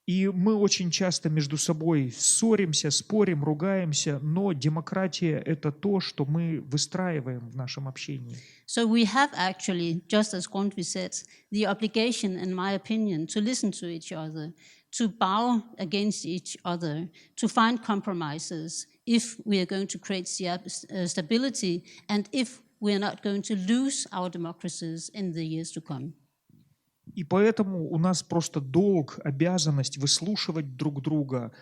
И мы очень часто между собой ссоримся, спорим, ругаемся, но демократия – это то, что мы выстраиваем в нашем общении. So we have actually, just as Grundtvig said, the obligation, in my opinion, to listen to each other, to bow against each other, to find compromises if we are going to create stability and if we are not going to lose our democracies in the years to come. И поэтому у нас просто долг, обязанность выслушивать друг друга,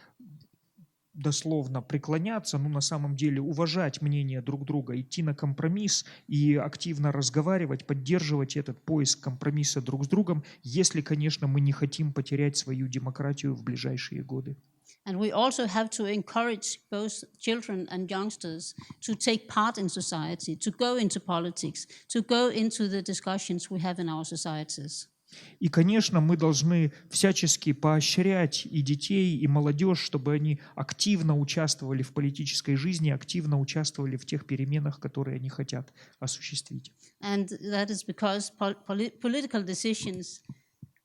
дословно преклоняться, но на самом деле уважать мнение друг друга, идти на компромисс и активно разговаривать, поддерживать этот поиск компромисса друг с другом, если, конечно, мы не хотим потерять свою демократию в ближайшие годы. And we also have to encourage both children and youngsters to take part in society, to go into politics, to go into the discussions we have in our societies. И, конечно, мы должны всячески поощрять и детей, и молодежь, чтобы они активно участвовали в политической жизни, активно участвовали в тех переменах, которые они хотят осуществить. And that is because political decisions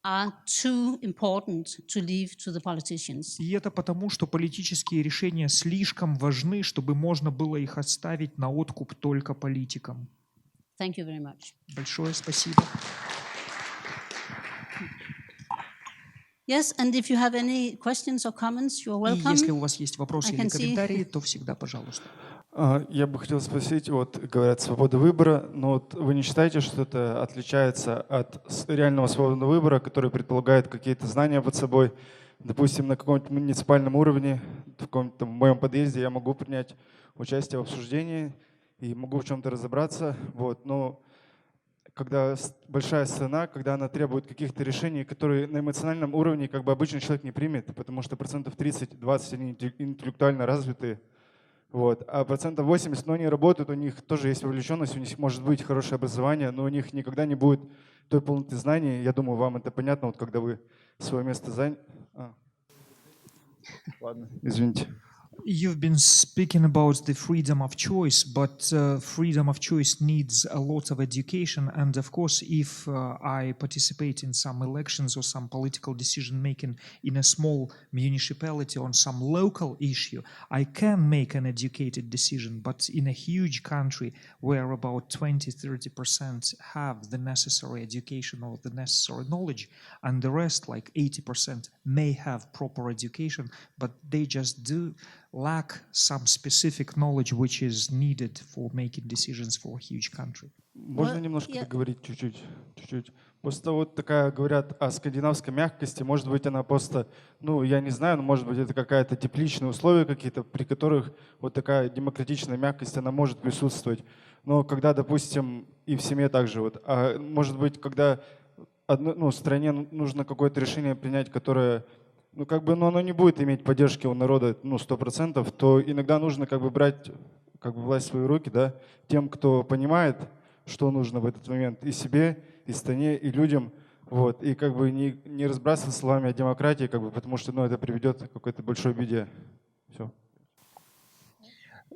are too important to leave to the politicians. И это потому, что политические решения слишком важны, чтобы можно было их оставить на откуп только политикам. Thank you very much. Большое спасибо. Yes, and if you have any questions or comments, you're И welcome. если у вас есть вопросы I или can see- комментарии, то всегда пожалуйста. Я бы хотел спросить, вот говорят, свобода выбора, но вот вы не считаете, что это отличается от реального свободного выбора, который предполагает какие-то знания под собой? Допустим, на каком-то муниципальном уровне, в моем подъезде я могу принять участие в обсуждении и могу в чем-то разобраться, вот, но когда большая страна, когда она требует каких-то решений, которые на эмоциональном уровне как бы обычный человек не примет, потому что 30-20% они интеллектуально развитые, вот. А 80%, но они работают, у них тоже есть вовлеченность, у них может быть хорошее образование, но у них никогда не будет той полноты знаний. Я думаю, вам это понятно, вот когда вы свое место заняли. Ладно, извините. You've been speaking about the freedom of choice, but freedom of choice needs a lot of education. And of course, if I participate in some elections or some political decision making in a small municipality on some local issue, I can make an educated decision. But in a huge country where about 20-30% have the necessary education or the necessary knowledge, and the rest, like 80%, may have proper education, but they just do lack some specific knowledge which is needed for making decisions for a huge country. Можно немножко договорить чуть-чуть? Просто вот такая, говорят о скандинавской мягкости, может быть, она просто, я не знаю, но может быть, это какая-то тепличные условия какие-то, при которых вот такая демократичная мягкость, она может присутствовать. Но когда, допустим, и в семье также вот, а может быть, когда стране нужно какое-то решение принять, которое оно не будет иметь поддержки у народа 100%, то иногда нужно брать власть в свои руки, да, тем, кто понимает, что нужно в этот момент и себе, и стране, и людям, вот, и не разбрасываться словами о демократии, потому что это приведет к какой-то большой беде. Все.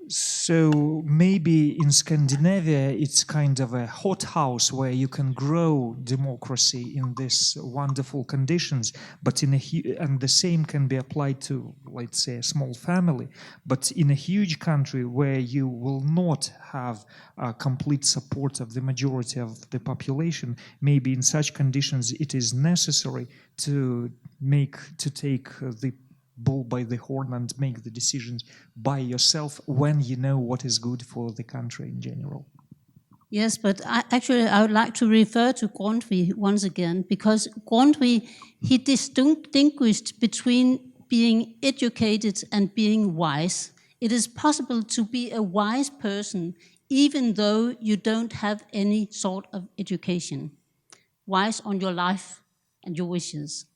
So maybe in Scandinavia it's kind of a hothouse where you can grow democracy in these wonderful conditions, but and the same can be applied to, let's say, a small family. But in a huge country where you will not have complete support of the majority of the population, maybe in such conditions it is necessary to take the bull by the horn and make the decisions by yourself when you know what is good for the country in general. Yes, but I would like to refer to Grundtvig once again, because Grundtvig, he distinguished between being educated and being wise. It is possible to be a wise person even though you don't have any sort of education. Wise on your life and your wishes.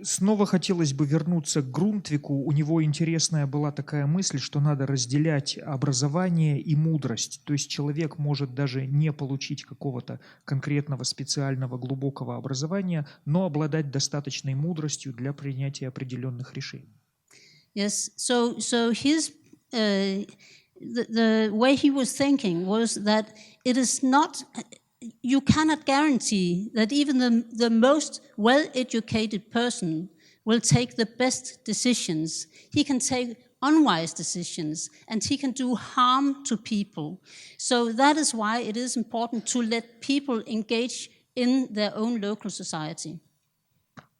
Снова хотелось бы вернуться к Грунтвику. У него интересная была такая мысль, что надо разделять образование и мудрость. То есть человек может даже не получить какого-то конкретного, специального, глубокого образования, но обладать достаточной мудростью для принятия определенных решений. Yes, so his the way he was thinking was that it is not. You cannot guarantee that even the most well-educated person will take the best decisions. He can take unwise decisions and he can do harm to people. So that is why it is important to let people engage in their own local society.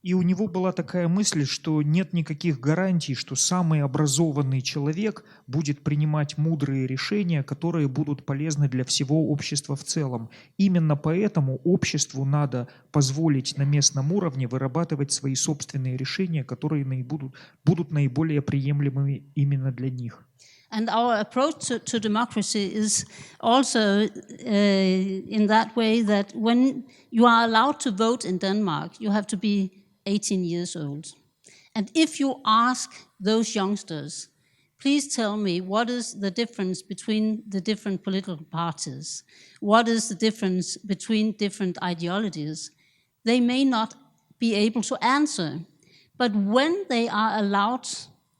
И у него была такая мысль, что нет никаких гарантий, что самый образованный человек будет принимать мудрые решения, которые будут полезны для всего общества в целом. Именно поэтому обществу надо позволить на местном уровне вырабатывать свои собственные решения, которые будут наиболее приемлемыми именно для них. And our approach to democracy is also in that way that when you are allowed to vote in Denmark, you have to be 18 years old. And if you ask those youngsters, please tell me what is the difference between the different political parties? What is the difference between different ideologies? They may not be able to answer. But when they are allowed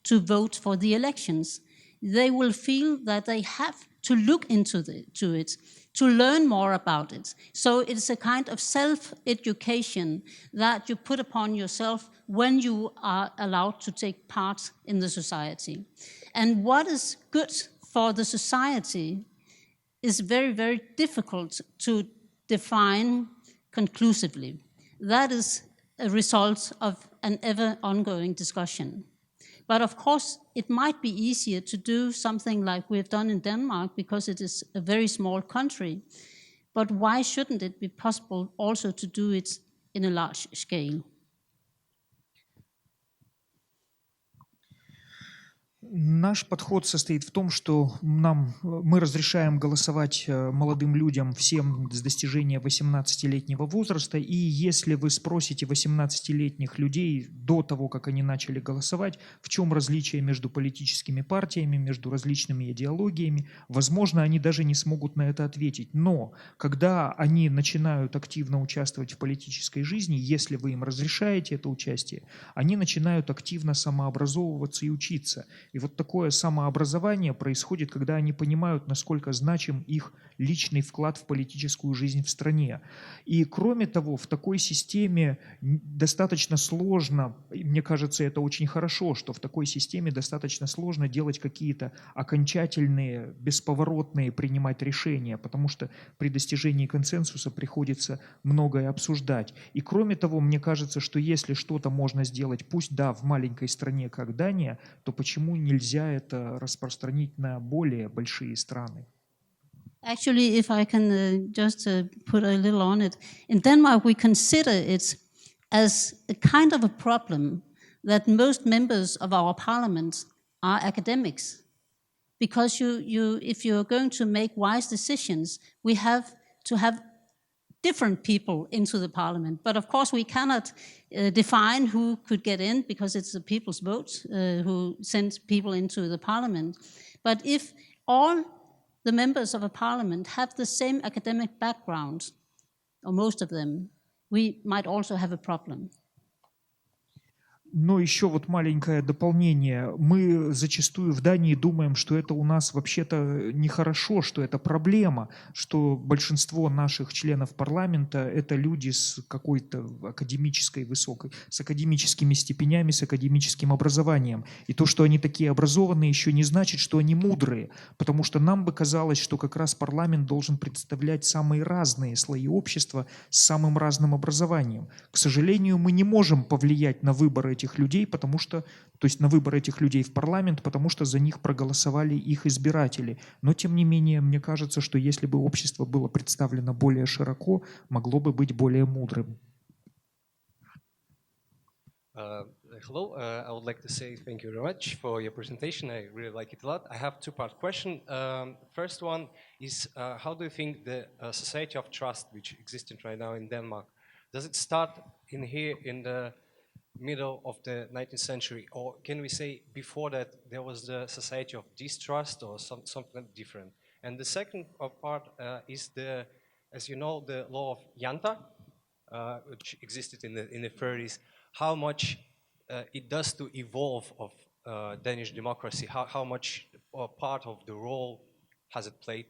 to vote for the elections, they will feel that they have to look into it, to learn more about it. So it's a kind of self-education that you put upon yourself when you are allowed to take part in the society. And what is good for the society is very, very difficult to define conclusively. That is a result of an ever ongoing discussion. But of course, it might be easier to do something like we've done in Denmark because it is a very small country. But why shouldn't it be possible also to do it in a large scale? Наш подход состоит в том, что мы разрешаем голосовать молодым людям всем с достижения 18-летнего возраста, и если вы спросите 18-летних людей до того, как они начали голосовать, в чем различие между политическими партиями, между различными идеологиями, возможно, они даже не смогут на это ответить. Но когда они начинают активно участвовать в политической жизни, если вы им разрешаете это участие, они начинают активно самообразовываться и учиться. И вот такое самообразование происходит, когда они понимают, насколько значим их личный вклад в политическую жизнь в стране. И кроме того, в такой системе достаточно сложно, мне кажется, это очень хорошо, что в такой системе достаточно сложно делать какие-то окончательные, бесповоротные принимать решения, потому что при достижении консенсуса приходится многое обсуждать. И кроме того, мне кажется, что если что-то можно сделать, пусть да, в маленькой стране, как Дания, то почему нельзя это распространить на более большие страны? Actually, if I can just put a little on it, in Denmark we consider it as a kind of a problem that most members of our parliament are academics. Because if you're going to make wise decisions, we have to have different people into the parliament. But of course we cannot define who could get in because it's the people's vote who sends people into the parliament. But if all the members of a parliament have the same academic background, or most of them, we might also have a problem. Но еще вот маленькое дополнение. Мы зачастую в Дании думаем, что это у нас вообще-то нехорошо, что это проблема, что большинство наших членов парламента – это люди с какой-то академической высокой, с академическими степенями, с академическим образованием. И то, что они такие образованные, еще не значит, что они мудрые, потому что нам бы казалось, что как раз парламент должен представлять самые разные слои общества с самым разным образованием. К сожалению, мы не можем повлиять на выборы этих людей, потому что, то есть на выбор этих людей в парламент, потому что за них проголосовали их избиратели. Но тем не менее, мне кажется, что если бы общество было представлено более широко, могло бы быть более мудрым. Hello, I would like to say thank you very much for your presentation. I really like it a lot. I have two-part question. First one is, how do you think the society of trust, which exists right now in Denmark, does it start in here in the middle of the 19th century, or can we say before that there was the society of distrust or something different? And the second part is as you know, the law of Janta, which existed in the 30s. How much it does to evolve of Danish democracy? How much part of the role has it played?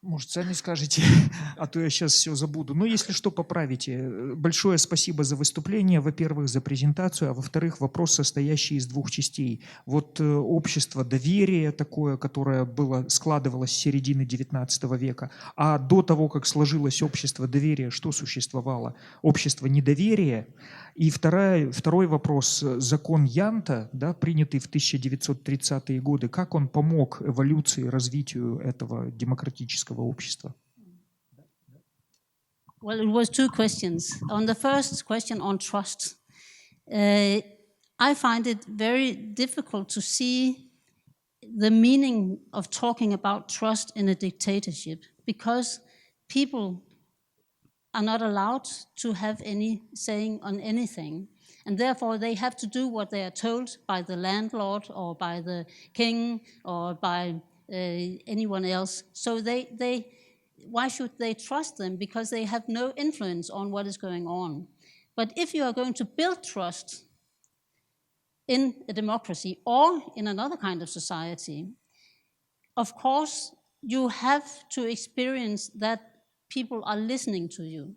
Может, сами скажете, а то я сейчас все забуду. Но если что, поправите. Большое спасибо за выступление, во-первых, за презентацию, а во-вторых, вопрос, состоящий из двух частей. Вот общество доверия такое, которое складывалось с середины XIX века, а до того, как сложилось общество доверия, что существовало? Общество недоверия. И второй вопрос, закон Янта, да, принятый в 1930-е годы, как он помог эволюции, развитию этого демократического общества? Well, it was two questions. On the first question on trust, I find it very difficult to see the meaning of talking about trust in a dictatorship because people are not allowed to have any saying on anything. And therefore, they have to do what they are told by the landlord or by the king or by anyone else. So why should they trust them? Because they have no influence on what is going on. But if you are going to build trust in a democracy or in another kind of society, of course, you have to experience that people are listening to you.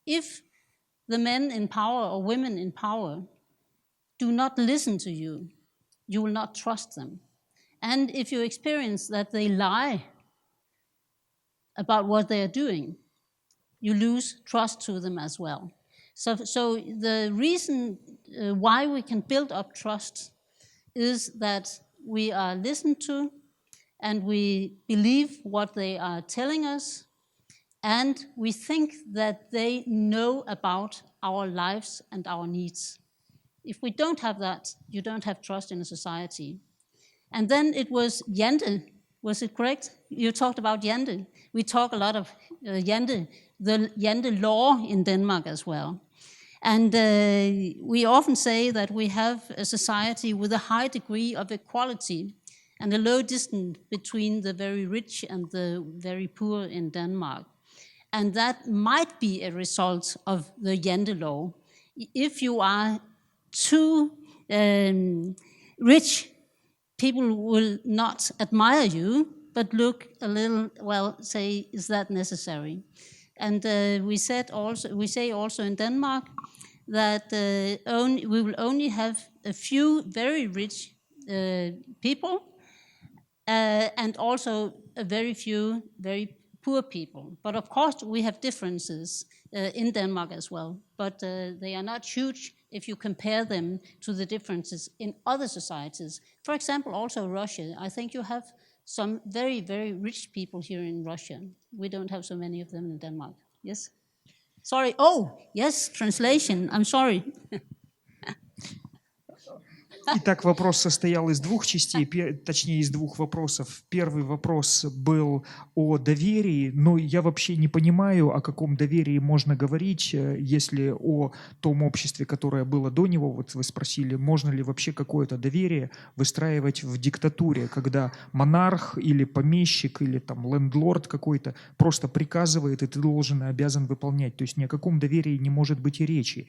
If the men in power or women in power do not listen to you, you will not trust them. And if you experience that they lie about what they are doing, you lose trust to them as well. So the reason why we can build up trust is that we are listened to and we believe what they are telling us, and we think that they know about our lives and our needs. If we don't have that, you don't have trust in a society. And then it was Jante, was it correct? You talked about Jante. We talk a lot of Jante, the Jante law in Denmark as well. And we often say that we have a society with a high degree of equality and a low distance between the very rich and the very poor in Denmark. And that might be a result of the Jante law. If you are too rich, people will not admire you, but look a little, well, say, is that necessary? And we say also in Denmark that we will only have a few very rich people and also a very few very poor people. But of course, we have differences in Denmark as well, but they are not huge if you compare them to the differences in other societies. For example, also Russia. I think you have some very, very rich people here in Russia. We don't have so many of them in Denmark. Yes? Sorry. Oh, yes, translation. I'm sorry. Итак, вопрос состоял из двух частей, точнее, из двух вопросов. Первый вопрос был о доверии, но я вообще не понимаю, о каком доверии можно говорить, если о том обществе, которое было до него, вот вы спросили, можно ли вообще какое-то доверие выстраивать в диктатуре, когда монарх или помещик или там лендлорд какой-то просто приказывает, и ты должен и обязан выполнять. То есть ни о каком доверии не может быть и речи.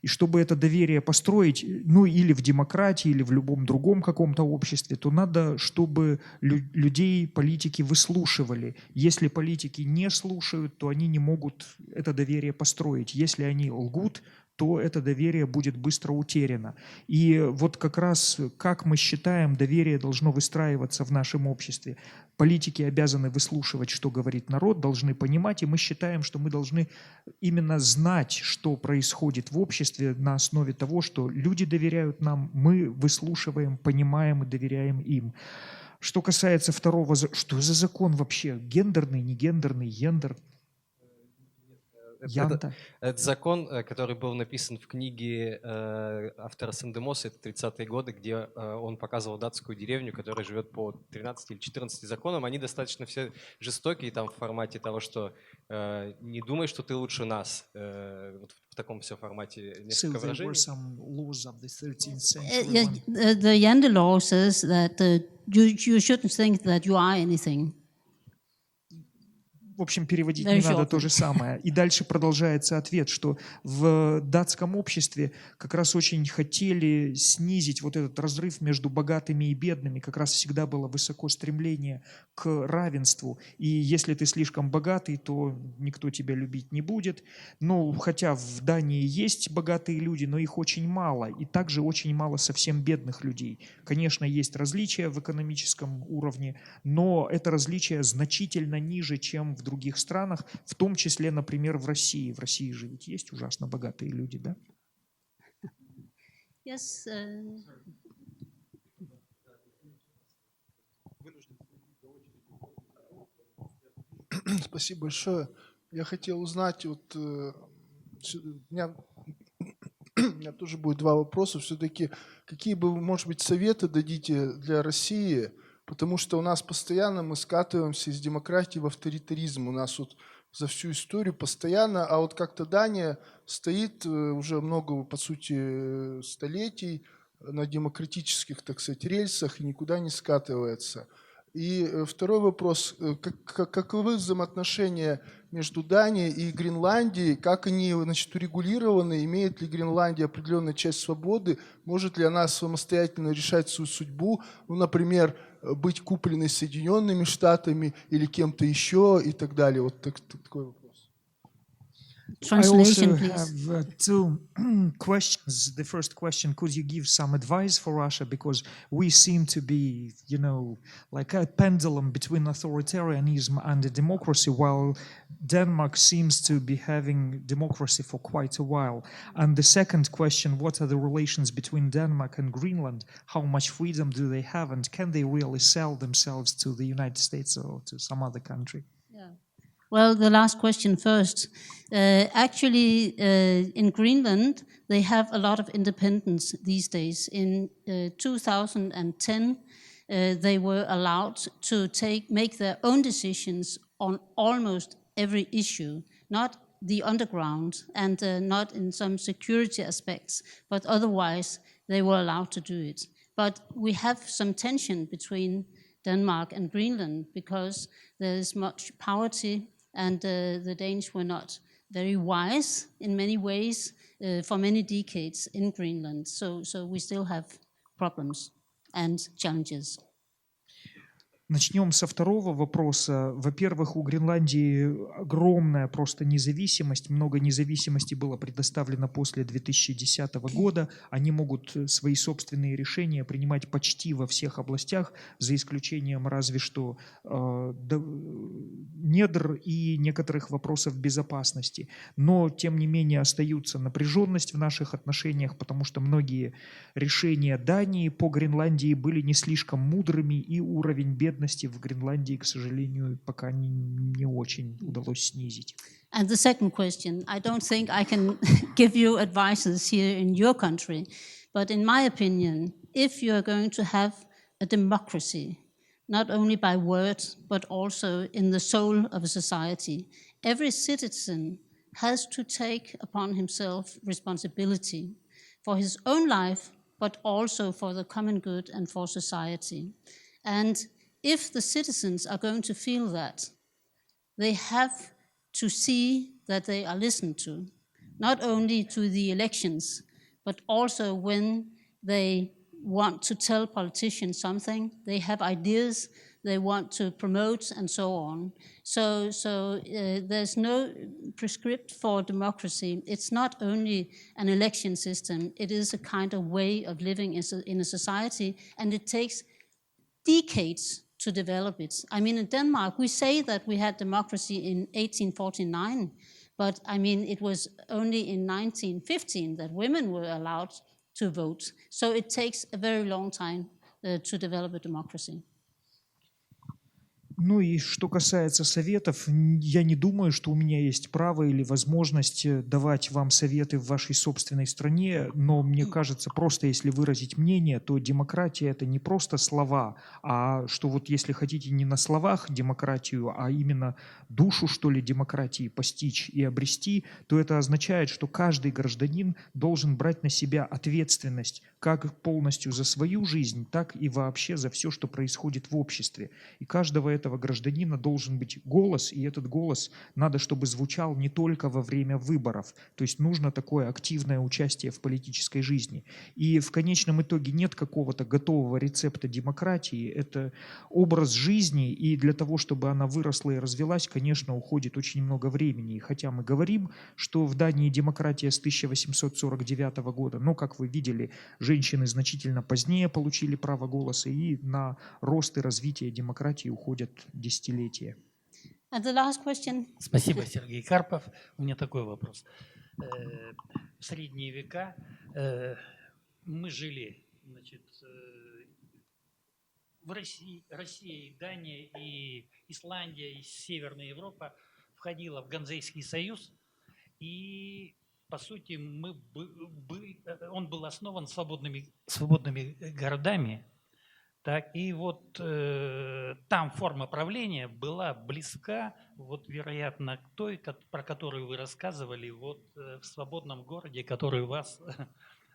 И чтобы это доверие построить, ну или в демократии, или в любом другом каком-то обществе, то надо, чтобы людей политики выслушивали. Если политики не слушают, то они не могут это доверие построить. Если они лгут, то это доверие будет быстро утеряно. И вот как раз, как мы считаем, доверие должно выстраиваться в нашем обществе. Политики обязаны выслушивать, что говорит народ, должны понимать, и мы считаем, что мы должны именно знать, что происходит в обществе на основе того, что люди доверяют нам, мы выслушиваем, понимаем и доверяем им. Что касается второго, что за закон вообще? Гендерный, не гендерный, гендер? Это закон, который был написан в книге автора Сандемоса, это 30-е годы, где он показывал датскую деревню, которая живет по 13 или 14 законам. Они достаточно все жестокие там в формате того, что не думай, что ты лучше нас. Вот в таком все формате несколько выражений. The Jante law says that you shouldn't think that you are anything. В общем, переводить Very не надо short. то же самое. И дальше продолжается ответ, что в датском обществе как раз очень хотели снизить вот этот разрыв между богатыми и бедными. Как раз всегда было высоко стремление к равенству. И если ты слишком богатый, то никто тебя любить не будет. Ну, хотя в Дании есть богатые люди, но их очень мало. И также очень мало совсем бедных людей. Конечно, есть различия в экономическом уровне, но это различие значительно ниже, чем в других странах, в том числе, например, в России. В России же ведь есть ужасно богатые люди, да? Yes. Спасибо большое. Я хотел узнать, вот у меня тоже будет два вопроса. Все-таки какие бы, может быть, советы дадите для России? Потому что у нас постоянно мы скатываемся из демократии в авторитаризм. У нас вот за всю историю постоянно, а вот как-то Дания стоит уже много, по сути, столетий на демократических, так сказать, рельсах и никуда не скатывается. И второй вопрос. Каковы взаимоотношения между Данией и Гренландией? Как они, значит, урегулированы? Имеет ли Гренландия определенную часть свободы? Может ли она самостоятельно решать свою судьбу? Ну, например, быть купленной Соединенными Штатами или кем-то еще и так далее. Вот такой вопрос. Translation, I also please. have two questions. The first question, could you give some advice for Russia? Because we seem to be, you know, like a pendulum between authoritarianism and democracy, while Denmark seems to be having democracy for quite a while. And the second question, what are the relations between Denmark and Greenland? How much freedom do they have? And can they really sell themselves to the United States or to some other country? Well, the last question first. Actually, in Greenland, they have a lot of independence these days. In 2010, they were allowed to make their own decisions on almost every issue, not the underground and not in some security aspects, but otherwise they were allowed to do it. But we have some tension between Denmark and Greenland because there is much poverty, and the Danes were not very wise in many ways for many decades in Greenland. So we still have problems and challenges. Начнем со второго вопроса. Во-первых, у Гренландии огромная просто независимость. Много независимости было предоставлено после 2010 года. Они могут свои собственные решения принимать почти во всех областях, за исключением разве что недр и некоторых вопросов безопасности. Но, тем не менее, остается напряженность в наших отношениях, потому что многие решения Дании по Гренландии были не слишком мудрыми, и уровень бедности в Гренландии, к сожалению, пока не очень удалось снизить. And the second question, I don't think I can give you advices here in your country, but in my opinion, if you are going to have a democracy, not only by words, but also in the soul of a society, every citizen has to take upon himself responsibility for his own life, but also for the common good and for society. And if the citizens are going to feel that, they have to see that they are listened to, not only to the elections, but also when they want to tell politicians something, they have ideas they want to promote and so on. So there's no prescript for democracy. It's not only an election system, it is a kind of way of living in a society, and it takes decades to develop it. I mean, in Denmark, we say that we had democracy in 1849, but I mean, it was only in 1915 that women were allowed to vote. So it takes a very long time to develop a democracy. Ну и что касается советов, я не думаю, что у меня есть право или возможность давать вам советы в вашей собственной стране, но мне кажется, просто если выразить мнение, то демократия – это не просто слова, а что вот если хотите не на словах демократию, а именно душу, что ли, демократии постичь и обрести, то это означает, что каждый гражданин должен брать на себя ответственность как полностью за свою жизнь, так и вообще за все, что происходит в обществе. И каждого этого этого гражданина должен быть голос, и этот голос надо, чтобы звучал не только во время выборов. То есть нужно такое активное участие в политической жизни. И в конечном итоге нет какого-то готового рецепта демократии. Это образ жизни, и для того, чтобы она выросла и развилась, конечно, уходит очень много времени. И хотя мы говорим, что в Дании демократия с 1849 года, но, как вы видели, женщины значительно позднее получили право голоса, и на рост и развитие демократии уходят десятилетия. And the last question. Спасибо, Сергей Карпов. У меня такой вопрос. В средние века мы жили, значит, в Россия, Дания и Исландия, и Северная Европа входила в Ганзейский союз, и по сути он был основан свободными городами. Так, и вот там форма правления была близка, вот, вероятно, к той, про которую вы рассказывали, вот в свободном городе, который у вас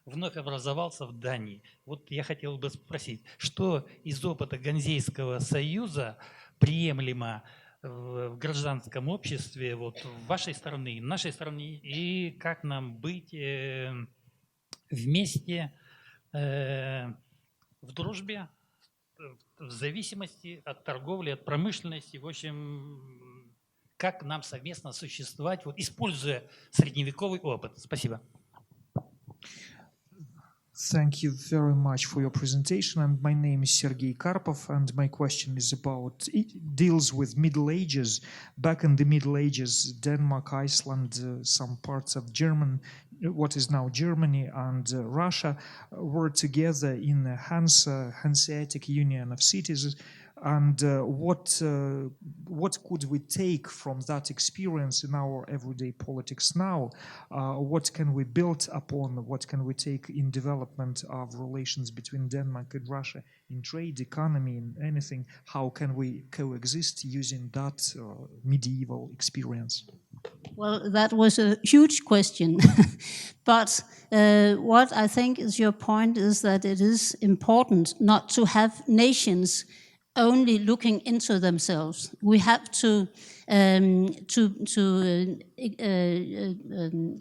вновь образовался в Дании. Вот я хотел бы спросить, что из опыта Ганзейского союза приемлемо в гражданском обществе, вот в вашей стране, в нашей стране, и как нам быть вместе в дружбе, в зависимости от торговли, от промышленности, в общем, как нам совместно существовать, вот, используя средневековый опыт. Спасибо. Thank you very much for your presentation. And my name is Sergei Karpov, and my question is about, it deals with Middle Ages. Back in the Middle Ages, Denmark, Iceland, some parts of what is now Germany, and Russia were together in the Hanseatic Union of Cities. And what could we take from that experience in our everyday politics now? What can we build upon? What can we take in development of relations between Denmark and Russia in trade, economy, in anything? How can we coexist using that medieval experience? Well, that was a huge question. But what I think is your point is that it is important not to have nations only looking into themselves. We have to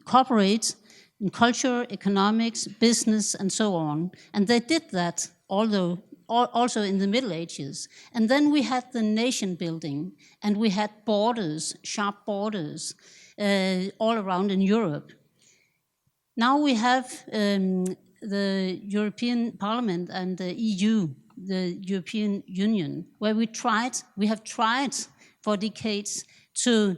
cooperate in culture, economics, business, and so on. And they did that, also in the Middle Ages. And then we had the nation building, and we had borders, sharp borders, all around in Europe. Now we have the European Parliament and the EU, the European Union, where we have tried for decades to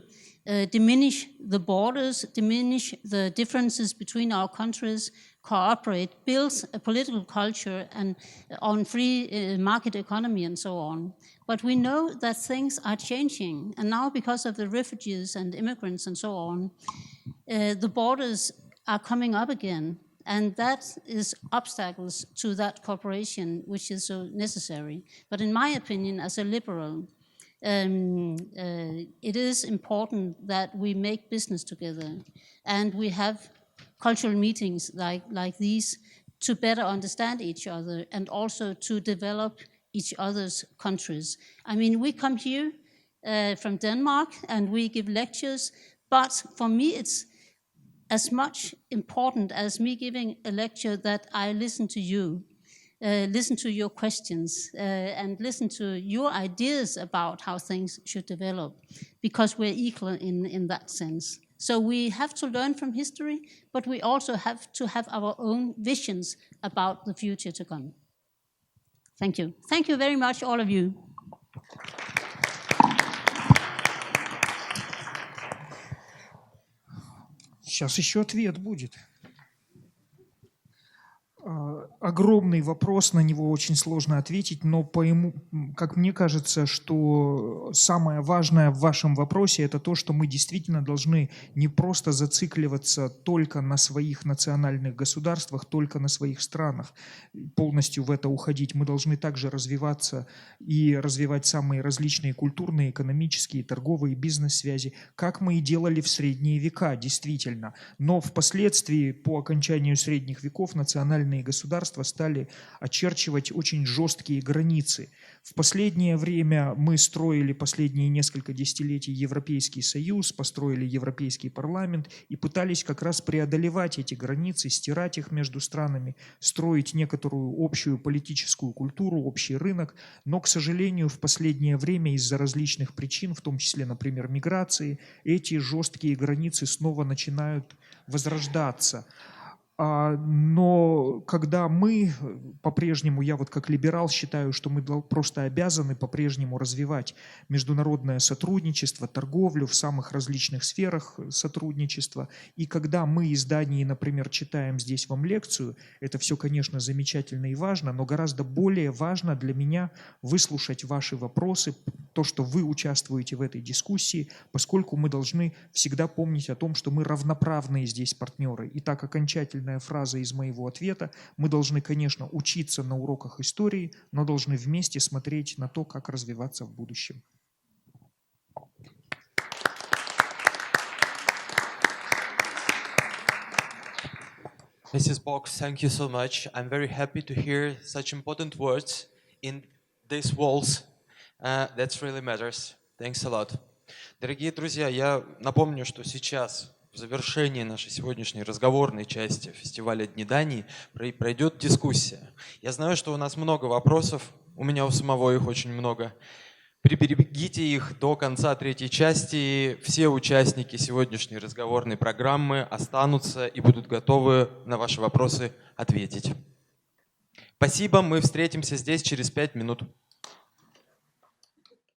diminish the borders, diminish the differences between our countries, cooperate, build a political culture and on free market economy and so on. But we know that things are changing, and now because of the refugees and immigrants and so on, the borders are coming up again. And that is obstacles to that cooperation, which is so necessary. But in my opinion, as a liberal, it is important that we make business together. And we have cultural meetings like these to better understand each other and also to develop each other's countries. I mean, we come here from Denmark and we give lectures, but for me it's as much important as me giving a lecture that I listen to you, listen to your questions, and listen to your ideas about how things should develop, because we're equal in that sense. So we have to learn from history, but we also have to have our own visions about the future to come. Thank you. Thank you very much, all of you. Сейчас еще ответ будет. Огромный вопрос, на него очень сложно ответить, но как мне кажется, что самое важное в вашем вопросе – это то, что мы действительно должны не просто зацикливаться только на своих национальных государствах, только на своих странах, полностью в это уходить. Мы должны также развиваться и развивать самые различные культурные, экономические, торговые, бизнес-связи, как мы и делали в средние века, действительно. Но впоследствии, по окончанию средних веков, национальные государства государства стали очерчивать очень жесткие границы. В последнее время мы строили последние несколько десятилетий Европейский Союз, построили Европейский парламент и пытались как раз преодолевать эти границы, стирать их между странами, строить некоторую общую политическую культуру, общий рынок. Но, к сожалению, в последнее время из-за различных причин, в том числе, например, миграции, эти жесткие границы снова начинают возрождаться. Но когда мы по-прежнему, я вот как либерал считаю, что мы просто обязаны по-прежнему развивать международное сотрудничество, торговлю в самых различных сферах сотрудничества. И когда мы из Дании, например, читаем здесь вам лекцию, это все, конечно, замечательно и важно, но гораздо более важно для меня выслушать ваши вопросы, то, что вы участвуете в этой дискуссии, поскольку мы должны всегда помнить о том, что мы равноправные здесь партнеры. И так окончательно фраза из моего ответа. Мы должны, конечно, учиться на уроках истории, но должны вместе смотреть на то, как развиваться в будущем. Mrs. Bock, thank you so much. I'm very happy to hear such important words in these walls. That really matters. Thanks a lot. Дорогие друзья, я напомню, что сейчас в завершении нашей сегодняшней разговорной части фестиваля Дни Дании пройдет дискуссия. Я знаю, что у нас много вопросов, у меня у самого их очень много. Приберегите их до конца третьей части. Все участники сегодняшней разговорной программы останутся и будут готовы на ваши вопросы ответить. Спасибо, мы встретимся здесь через 5 минут.